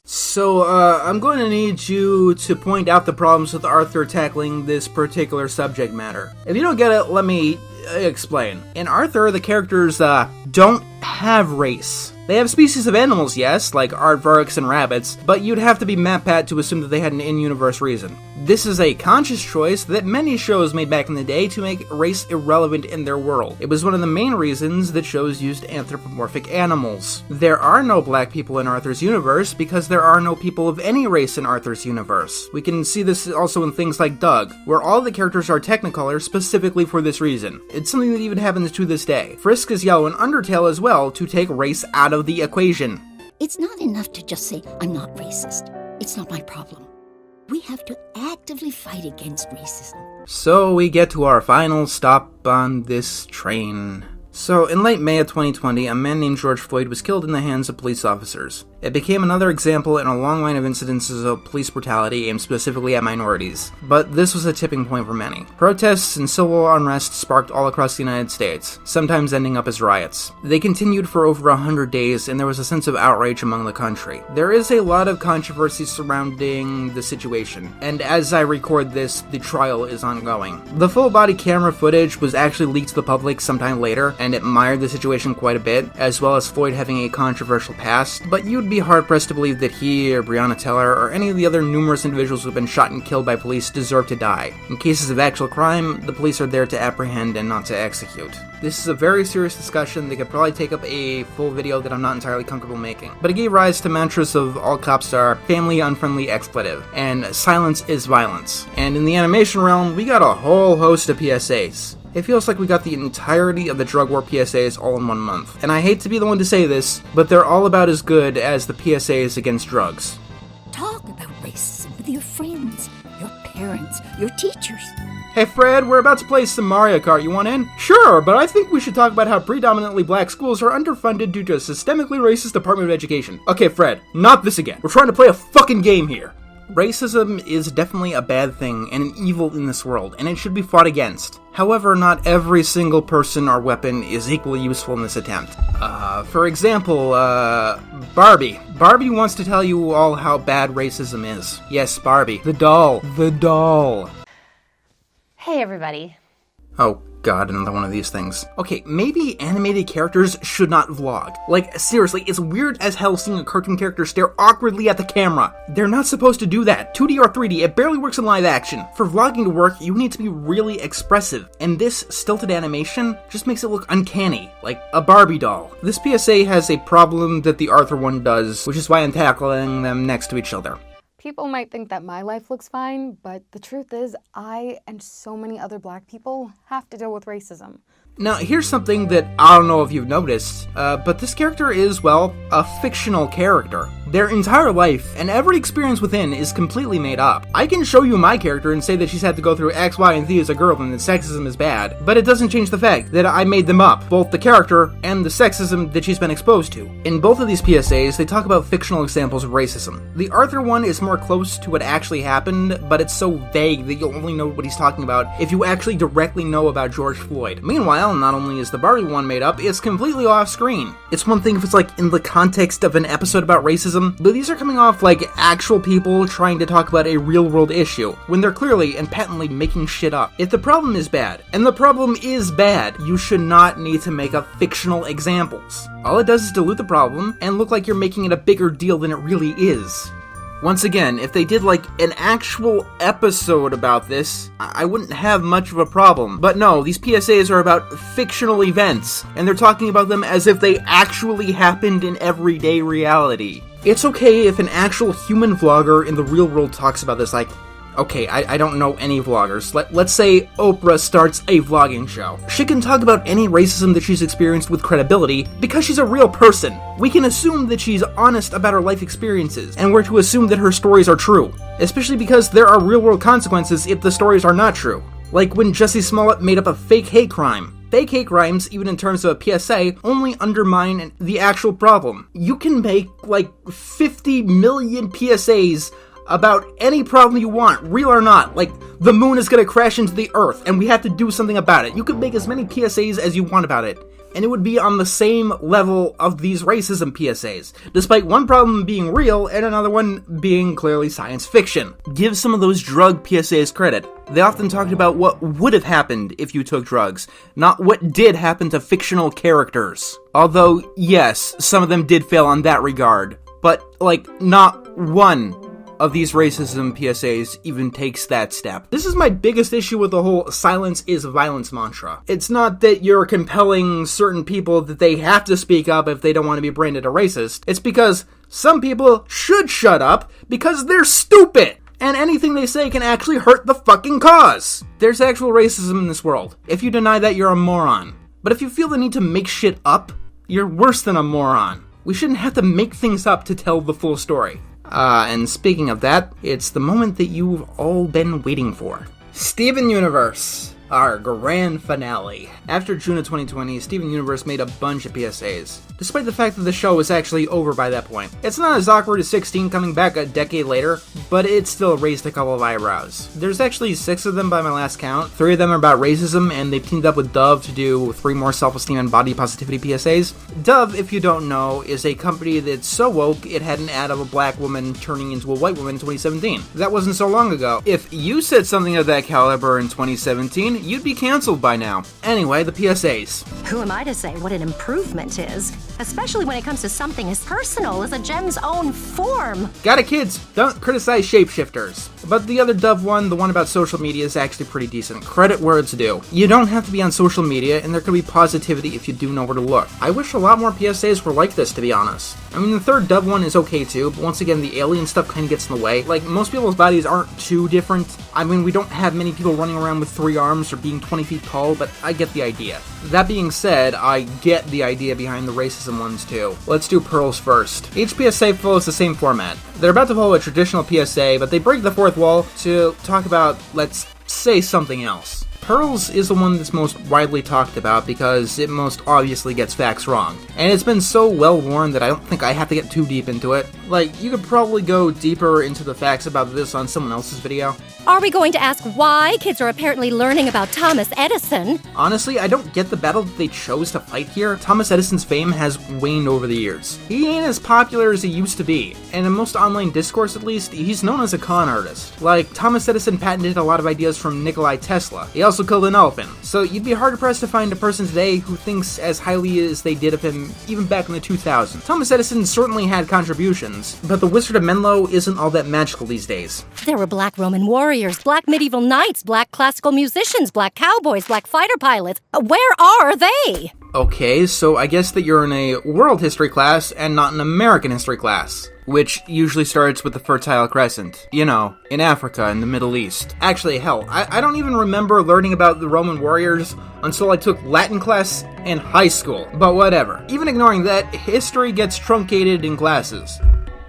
So, I'm going to need you to point out the problems with Arthur tackling this particular subject matter. If you don't get it, let me explain. In Arthur, the characters, don't have race. They have species of animals, yes, like aardvarks and rabbits, but you'd have to be MatPat to assume that they had an in-universe reason. This is a conscious choice that many shows made back in the day to make race irrelevant in their world. It was one of the main reasons that shows used anthropomorphic animals. There are no black people in Arthur's universe because there are no people of any race in Arthur's universe. We can see this also in things like Doug, where all the characters are Technicolor specifically for this reason. It's something that even happens to this day. Frisk is yellow in Undertale as well to take race out of the equation. It's not enough to just say, I'm not racist. It's not my problem. We have to actively fight against racism. So we get to our final stop on this train. So, in late May of 2020, a man named George Floyd was killed in the hands of police officers. It became another example in a long line of incidences of police brutality aimed specifically at minorities. But this was a tipping point for many. Protests and civil unrest sparked all across the United States, sometimes ending up as riots. They continued for over 100 days, and there was a sense of outrage among the country. There is a lot of controversy surrounding the situation, and as I record this, the trial is ongoing. The full-body camera footage was actually leaked to the public sometime later, and it mired the situation quite a bit, as well as Floyd having a controversial past, but you'd be hard-pressed to believe that he or Breonna Taylor or any of the other numerous individuals who have been shot and killed by police deserve to die. In cases of actual crime, the police are there to apprehend and not to execute. This is a very serious discussion that could probably take up a full video that I'm not entirely comfortable making, but it gave rise to mantras of all cops are family unfriendly expletive, and silence is violence. And in the animation realm, we got a whole host of PSAs. It feels like we got the entirety of the drug war PSAs all in 1 month. And I hate to be the one to say this, but they're all about as good as the PSAs against drugs. Talk about racism with your friends, your parents, your teachers. Hey Fred, we're about to play some Mario Kart, you want in? Sure, but I think we should talk about how predominantly black schools are underfunded due to a systemically racist Department of Education. Okay Fred, not this again. We're trying to play a fucking game here. Racism is definitely a bad thing and an evil in this world, and it should be fought against. However, not every single person or weapon is equally useful in this attempt. For example, Barbie. Barbie wants to tell you all how bad racism is. Yes, Barbie. The doll. The doll. Hey, everybody. Oh god, another one of these things. Okay, maybe animated characters should not vlog. Like, seriously, it's weird as hell seeing a cartoon character stare awkwardly at the camera. They're not supposed to do that. 2D or 3D, it barely works in live action. For vlogging to work, you need to be really expressive. And this stilted animation just makes it look uncanny, like a Barbie doll. This PSA has a problem that the Arthur one does, which is why I'm tackling them next to each other. People might think that my life looks fine, but the truth is, I and so many other black people have to deal with racism. Now, here's something that I don't know if you've noticed, but this character is, well, a fictional character. Their entire life and every experience within is completely made up. I can show you my character and say that she's had to go through X, Y, and Z as a girl and that sexism is bad, but it doesn't change the fact that I made them up, both the character and the sexism that she's been exposed to. In both of these PSAs, they talk about fictional examples of racism. The Arthur one is more close to what actually happened, but it's so vague that you'll only know what he's talking about if you actually directly know about George Floyd. Meanwhile, not only is the Barbie one made up, it's completely off screen. It's one thing if it's like in the context of an episode about racism, racism, but these are coming off like actual people trying to talk about a real-world issue, when they're clearly and patently making shit up. If the problem is bad, and the problem is bad, you should not need to make up fictional examples. All it does is dilute the problem, and look like you're making it a bigger deal than it really is. Once again, if they did like an actual episode about this, I wouldn't have much of a problem. But no, these PSAs are about fictional events, and they're talking about them as if they actually happened in everyday reality. It's okay if an actual human vlogger in the real world talks about this, like, okay, I don't know any vloggers. Let's say Oprah starts a vlogging show. She can talk about any racism that she's experienced with credibility because she's a real person. We can assume that she's honest about her life experiences, and we're to assume that her stories are true. Especially because there are real-world consequences if the stories are not true. Like when Jussie Smollett made up a fake hate crime. Fake hate crimes, even in terms of a PSA, only undermine the actual problem. You can make like 50 million PSAs about any problem you want, real or not. Like, the moon is gonna crash into the earth, and we have to do something about it. You could make as many PSAs as you want about it, and it would be on the same level of these racism PSAs, despite one problem being real and another one being clearly science fiction. Give some of those drug PSAs credit. They often talked about what would have happened if you took drugs, not what did happen to fictional characters. Although, yes, some of them did fail on that regard, but, like, not one of these racism PSAs even takes that step. This is my biggest issue with the whole silence is violence mantra. It's not that you're compelling certain people that they have to speak up if they don't want to be branded a racist. It's because some people should shut up because they're stupid, and anything they say can actually hurt the fucking cause. There's actual racism in this world. If you deny that, you're a moron. But if you feel the need to make shit up, you're worse than a moron. We shouldn't have to make things up to tell the full story. And speaking of that, it's the moment that you've all been waiting for. Steven Universe, our grand finale. After June of 2020, Steven Universe made a bunch of PSAs, despite the fact that the show was actually over by that point. It's not as awkward as 16 coming back a decade later, but it still raised a couple of eyebrows. There's actually 6 of them by my last count. 3 of them are about racism, and they've teamed up with Dove to do 3 more self-esteem and body positivity PSAs. Dove, if you don't know, is a company that's so woke it had an ad of a black woman turning into a white woman in 2017. That wasn't so long ago. If you said something of that caliber in 2017, you'd be canceled by now. Anyway, the PSAs. Who am I to say what an improvement is? Especially when it comes to something as personal as a gem's own form. Got it, kids? Don't criticize shapeshifters. But the other Dove one, the one about social media, is actually pretty decent. Credit where it's due. You don't have to be on social media, and there can be positivity if you do know where to look. I wish a lot more PSAs were like this, to be honest. I mean, the third Dove one is okay too, but once again, the alien stuff kind of gets in the way. Like, most people's bodies aren't too different. I mean, we don't have many people running around with 3 arms or being 20 feet tall, but I get the idea. That being said, I get the idea behind the racism ones too. Let's do Pearls first. Each PSA follows the same format. They're about to follow a traditional PSA, but they break the fourth wall to talk about, let's say, something else. Pearls is the one that's most widely talked about because it most obviously gets facts wrong. And it's been so well worn that I don't think I have to get too deep into it. Like, you could probably go deeper into the facts about this on someone else's video. Are we going to ask why kids are apparently learning about Thomas Edison? Honestly, I don't get the battle that they chose to fight here. Thomas Edison's fame has waned over the years. He ain't as popular as he used to be, and in most online discourse at least, he's known as a con artist. Like, Thomas Edison patented a lot of ideas from Nikola Tesla. He also killed an elephant, so you'd be hard-pressed to find a person today who thinks as highly as they did of him even back in the 2000s. Thomas Edison certainly had contributions, but the Wizard of Menlo isn't all that magical these days. There were black Roman warriors, black medieval knights, black classical musicians, black cowboys, black fighter pilots. Where are they? Okay, so I guess that you're in a world history class and not an American history class. Which usually starts with the Fertile Crescent. You know, in Africa and the Middle East. Actually, hell, I don't even remember learning about the Roman warriors until I took Latin class in high school. But whatever. Even ignoring that, history gets truncated in classes.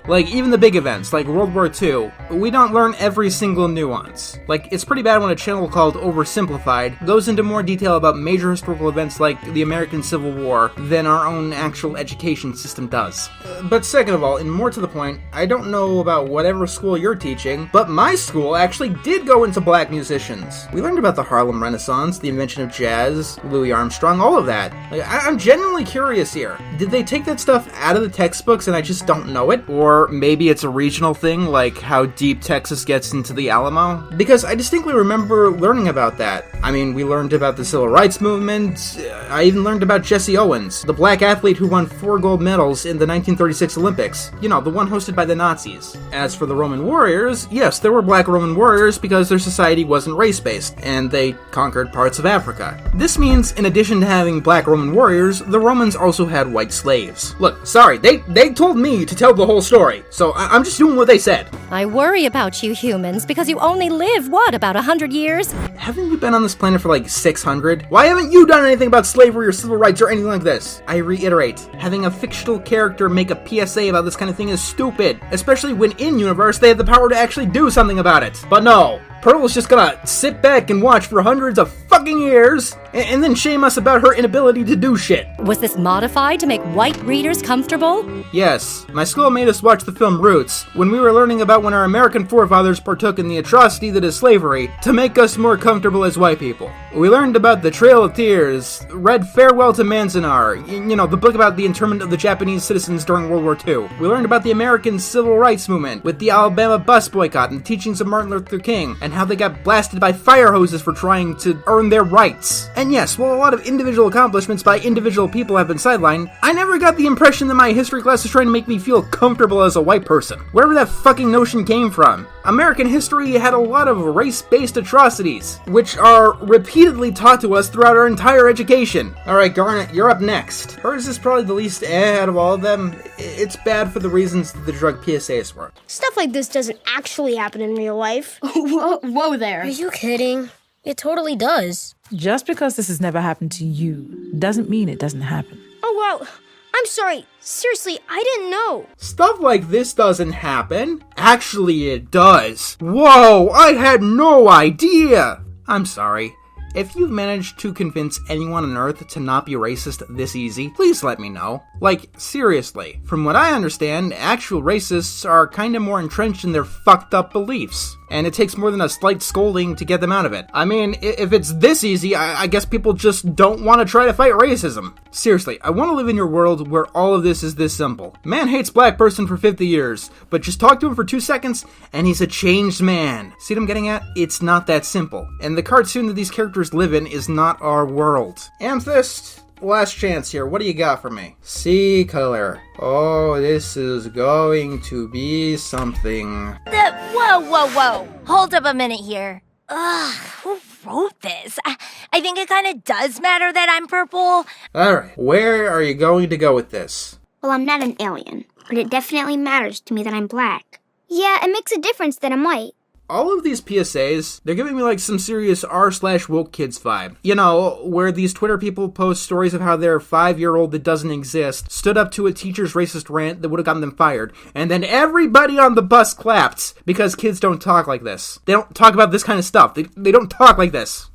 Like, even the big events, like World War II, we don't learn every single nuance. Like, it's pretty bad when a channel called Oversimplified goes into more detail about major historical events like the American Civil War than our own actual education system does. But second of all, and more to the point, I don't know about whatever school you're teaching, but my school actually did go into black musicians. We learned about the Harlem Renaissance, the invention of jazz, Louis Armstrong, all of that. Like, I'm genuinely curious here. Did they take that stuff out of the textbooks and I just don't know it? Or Or maybe it's a regional thing, like how deep Texas gets into the Alamo? Because I distinctly remember learning about that. I mean, we learned about the Civil Rights Movement. I even learned about Jesse Owens, the black athlete who won 4 gold medals in the 1936 Olympics. You know, the one hosted by the Nazis. As for the Roman warriors, yes, there were black Roman warriors because their society wasn't race-based, and they conquered parts of Africa. This means, in addition to having black Roman warriors, the Romans also had white slaves. Look, sorry, they told me to tell the whole story, so I'm just doing what they said. I worry about you humans because you only live, what, about 100 years? Haven't you been on this planet for like 600? Why haven't you done anything about slavery or civil rights or anything like this? I reiterate, having a fictional character make a PSA about this kind of thing is stupid, especially when in-universe they have the power to actually do something about it. But no. Pearl is just gonna sit back and watch for hundreds of fucking years and then shame us about her inability to do shit. Was this modified to make white readers comfortable? Yes. My school made us watch the film Roots when we were learning about when our American forefathers partook in the atrocity that is slavery to make us more comfortable as white people. We learned about the Trail of Tears, read Farewell to Manzanar, you know, the book about the internment of the Japanese citizens during World War II. We learned about the American Civil Rights Movement with the Alabama bus boycott and the teachings of Martin Luther King, and how they got blasted by fire hoses for trying to earn their rights. And yes, while a lot of individual accomplishments by individual people have been sidelined, I never got the impression that my history class is trying to make me feel comfortable as a white person. Wherever that fucking notion came from. American history had a lot of race-based atrocities, which are repeatedly taught to us throughout our entire education. Alright, Garnet, you're up next. Hers is probably the least out of all of them. It's bad for the reasons that the drug PSAs were. Stuff like this doesn't actually happen in real life. Whoa there. Are you kidding? It totally does. Just because this has never happened to you doesn't mean it doesn't happen. Oh, wow. I'm sorry. Seriously, I didn't know. Stuff like this doesn't happen. Actually, it does. Whoa, I had no idea. I'm sorry. If you've managed to convince anyone on Earth to not be racist this easy, please let me know. Like, seriously. From what I understand, actual racists are kinda more entrenched in their fucked up beliefs. And it takes more than a slight scolding to get them out of it. I mean, if it's this easy, I guess people just don't want to try to fight racism. Seriously, I want to live in your world where all of this is this simple. Man hates black person for 50 years, but just talk to him for 2 seconds, and he's a changed man. See what I'm getting at? It's not that simple. And the cartoon that these characters live in is not our world. Amethyst, last chance here. What do you got for me? Sea color. Oh, this is going to be something. Whoa. Hold up a minute here. Ugh, who wrote this? I think it kind of does matter that I'm purple. Alright, where are you going to go with this? Well, I'm not an alien, but it definitely matters to me that I'm black. Yeah, it makes a difference that I'm white. All of these PSAs, they're giving me like some serious r/woke kids vibe. You know, where these Twitter people post stories of how their 5-year-old that doesn't exist stood up to a teacher's racist rant that would have gotten them fired, and then everybody on the bus clapped because kids don't talk like this. They don't talk about this kind of stuff. They don't talk like this.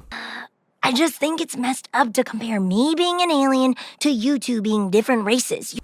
I just think it's messed up to compare me being an alien to you two being different races.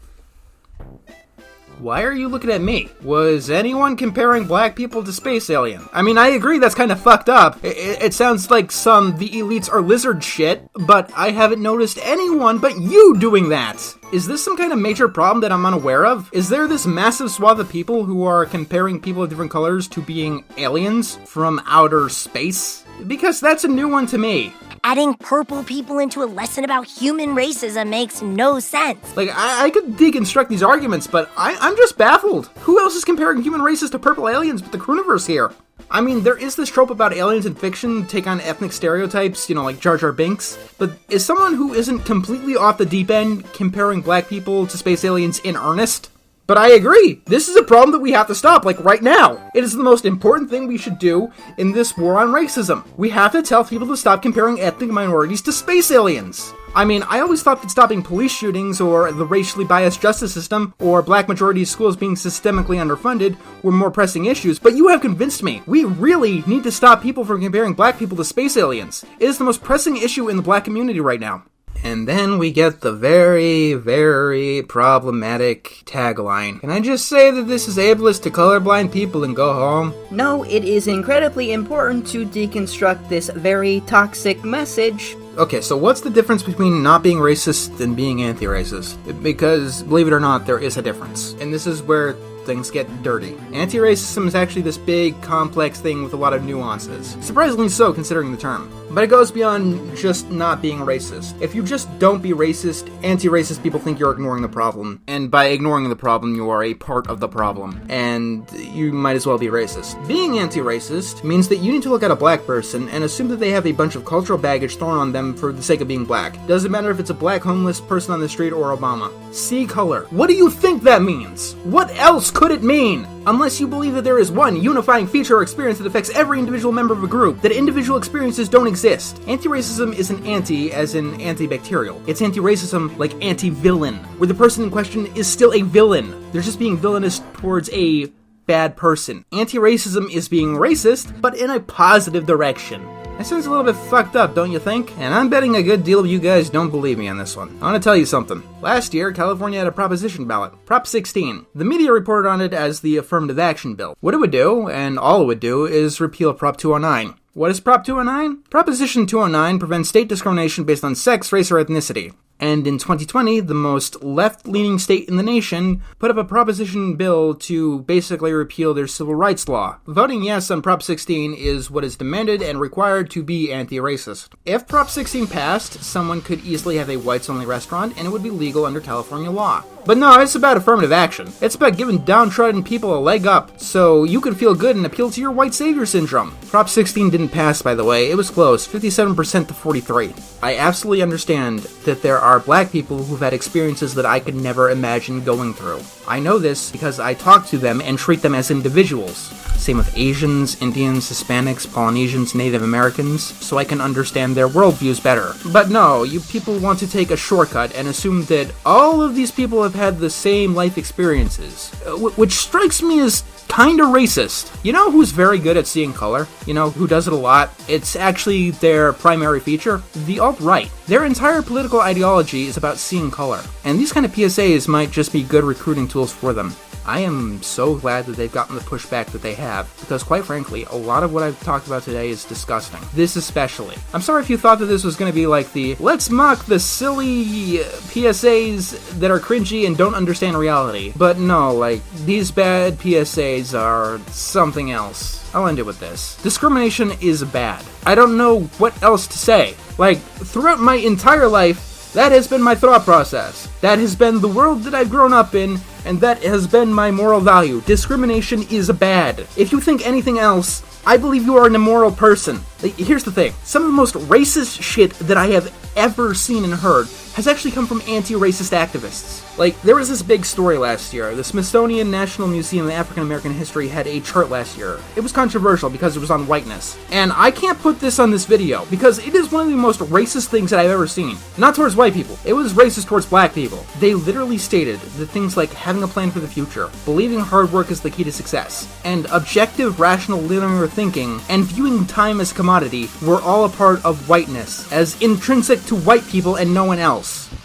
Why are you looking at me? Was anyone comparing black people to space alien? I mean, I agree that's kind of fucked up. It sounds like some the elites are lizard shit, but I haven't noticed anyone but you doing that. Is this some kind of major problem that I'm unaware of? Is there this massive swath of people who are comparing people of different colors to being aliens from outer space? Because that's a new one to me. Adding purple people into a lesson about human racism makes no sense. Like, I could deconstruct these arguments, but I'm just baffled. Who else is comparing human races to purple aliens with the Crooniverse here? I mean, there is this trope about aliens in fiction take on ethnic stereotypes, you know, like Jar Jar Binks, but is someone who isn't completely off the deep end comparing black people to space aliens in earnest? But I agree, this is a problem that we have to stop, like right now. It is the most important thing we should do in this war on racism. We have to tell people to stop comparing ethnic minorities to space aliens. I mean, I always thought that stopping police shootings, or the racially biased justice system, or black majority schools being systemically underfunded were more pressing issues, but you have convinced me. We really need to stop people from comparing black people to space aliens. It is the most pressing issue in the black community right now. And then we get the very, very problematic tagline. Can I just say that this is ableist to colorblind people and go home? No, it is incredibly important to deconstruct this very toxic message. Okay, so what's the difference between not being racist and being anti-racist? Because, believe it or not, there is a difference. And this is where things get dirty. Anti-racism is actually this big, complex thing with a lot of nuances. Surprisingly so, considering the term. But it goes beyond just not being racist. If you just don't be racist, anti-racist people think you're ignoring the problem. And by ignoring the problem, you are a part of the problem. And you might as well be racist. Being anti-racist means that you need to look at a black person and assume that they have a bunch of cultural baggage thrown on them for the sake of being black. Doesn't matter if it's a black homeless person on the street or Obama. See color. What do you think that means? What else could it mean? Unless you believe that there is one unifying feature or experience that affects every individual member of a group, that individual experiences don't exist. Anti-racism isn't anti as in antibacterial. It's anti-racism like anti-villain, where the person in question is still a villain. They're just being villainous towards a bad person. Anti-racism is being racist, but in a positive direction. That sounds a little bit fucked up, don't you think? And I'm betting a good deal of you guys don't believe me on this one. I want to tell you something. Last year, California had a proposition ballot, Prop 16. The media reported on it as the affirmative action bill. What it would do, and all it would do, is repeal Prop 209. What is Prop 209? Proposition 209 prevents state discrimination based on sex, race, or ethnicity. And in 2020, the most left-leaning state in the nation put up a proposition bill to basically repeal their civil rights law. Voting yes on Prop 16 is what is demanded and required to be anti-racist. If Prop 16 passed, someone could easily have a whites-only restaurant and it would be legal under California law. But no, it's about affirmative action. It's about giving downtrodden people a leg up so you can feel good and appeal to your white savior syndrome. Prop 16 didn't pass, by the way. It was close, 57% to 43. I absolutely understand that there are black people who've had experiences that I could never imagine going through. I know this because I talk to them and treat them as individuals. Same with Asians, Indians, Hispanics, Polynesians, Native Americans, so I can understand their worldviews better. But no, you people want to take a shortcut and assume that all of these people have had the same life experiences, which strikes me as kinda racist. You know who's very good at seeing color? You know who does it a lot? It's actually their primary feature? The alt-right. Their entire political ideology is about seeing color. And these kind of PSAs might just be good recruiting tools for them. I am so glad that they've gotten the pushback that they have, because quite frankly, a lot of what I've talked about today is disgusting. This especially. I'm sorry if you thought that this was going to be like the, let's mock the silly PSAs that are cringy and don't understand reality. But no, like, these bad PSAs are something else. I'll end it with this. Discrimination is bad. I don't know what else to say. Like, throughout my entire life, that has been my thought process. That has been the world that I've grown up in, and that has been my moral value. Discrimination is bad. If you think anything else, I believe you are an immoral person. Like, here's the thing. Some of the most racist shit that I have ever seen and heard has actually come from anti-racist activists. Like, there was this big story last year. The Smithsonian National Museum of African American History had a chart last year. It was controversial because it was on whiteness. And I can't put this on this video because it is one of the most racist things that I've ever seen. Not towards white people. It was racist towards black people. They literally stated that things like having a plan for the future, believing hard work is the key to success, and objective, rational, linear thinking, and viewing time as commodity were all a part of whiteness, as intrinsic to white people and no one else.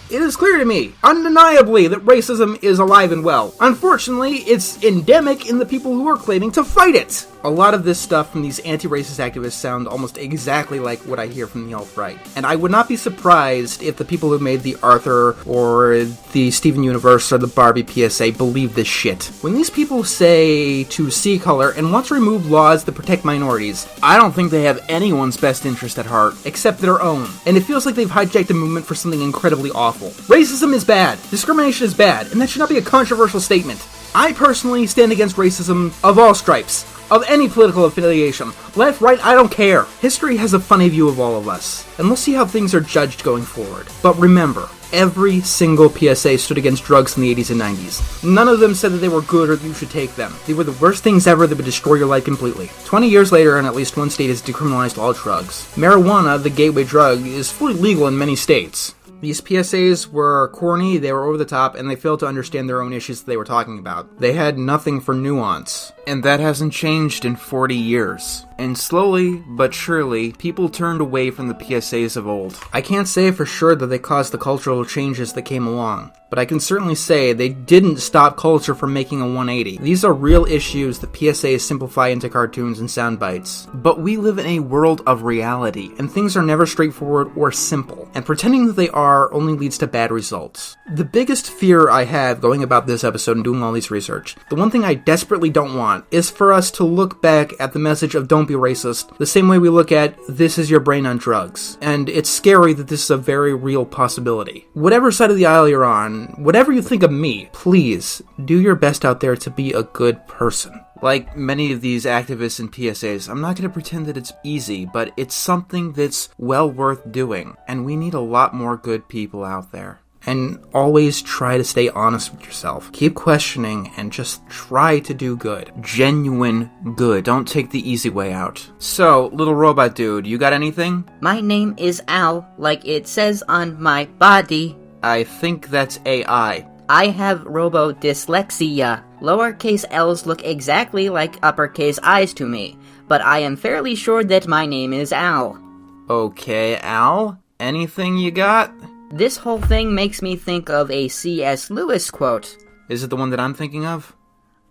It is clear to me, undeniably, that racism is alive and well. Unfortunately, it's endemic in the people who are claiming to fight it. A lot of this stuff from these anti-racist activists sound almost exactly like what I hear from the alt-right. And I would not be surprised if the people who made the Arthur or the Steven Universe or the Barbie PSA believe this shit. When these people say to see color and want to remove laws that protect minorities, I don't think they have anyone's best interest at heart, except their own. And it feels like they've hijacked the movement for something incredibly awful. Racism is bad. Discrimination is bad. And that should not be a controversial statement. I personally stand against racism of all stripes. Of any political affiliation. Left, right, I don't care. History has a funny view of all of us. And we'll see how things are judged going forward. But remember, every single PSA stood against drugs in the 80s and 90s. None of them said that they were good or that you should take them. They were the worst things ever that would destroy your life completely. 20 years later, and at least one state has decriminalized all drugs. Marijuana, the gateway drug, is fully legal in many states. These PSAs were corny, they were over the top, and they failed to understand their own issues that they were talking about. They had nothing for nuance. And that hasn't changed in 40 years. And slowly, but surely, people turned away from the PSAs of old. I can't say for sure that they caused the cultural changes that came along. but I can certainly say they didn't stop culture from making a 180. These are real issues that PSA simplify into cartoons and sound bites. But we live in a world of reality, and things are never straightforward or simple, and pretending that they are only leads to bad results. The biggest fear I have going about this episode and doing all this research, the one thing I desperately don't want, is for us to look back at the message of don't be racist the same way we look at this is your brain on drugs. And it's scary that this is a very real possibility. Whatever side of the aisle you're on, whatever you think of me, please do your best out there to be a good person. Like many of these activists and PSAs, I'm not going to pretend that it's easy, but it's something that's well worth doing, and we need a lot more good people out there. And always try to stay honest with yourself. Keep questioning and just try to do good. Genuine good. Don't take the easy way out. So, little robot dude, you got anything? My name is Al, like it says on my body. I think that's AI. I have robo-dyslexia. Lowercase L's look exactly like uppercase I's to me, but I am fairly sure that my name is Al. Okay, Al? Anything you got? This whole thing makes me think of a C.S. Lewis quote. Is it the one that I'm thinking of?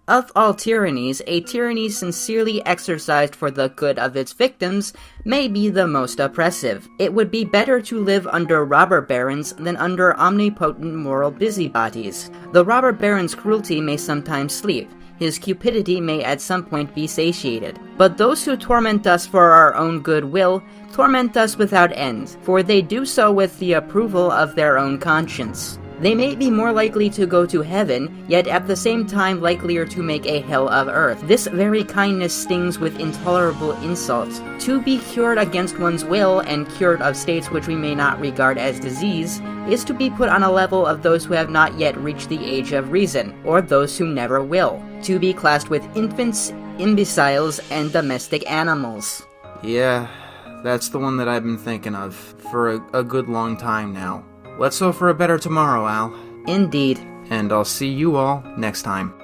Of all tyrannies, a tyranny sincerely exercised for the good of its victims may be the most oppressive. It would be better to live under robber barons than under omnipotent moral busybodies. The robber baron's cruelty may sometimes sleep. His cupidity may at some point be satiated. But those who torment us for our own good will torment us without end, for they do so with the approval of their own conscience. They may be more likely to go to heaven, yet at the same time likelier to make a hell of earth. This very kindness stings with intolerable insult. To be cured against one's will and cured of states which we may not regard as disease is to be put on a level of those who have not yet reached the age of reason, or those who never will. To be classed with infants, imbeciles, and domestic animals. Yeah, that's the one that I've been thinking of for a good long time now. Let's hope for a better tomorrow, Al. Indeed. And I'll see you all next time.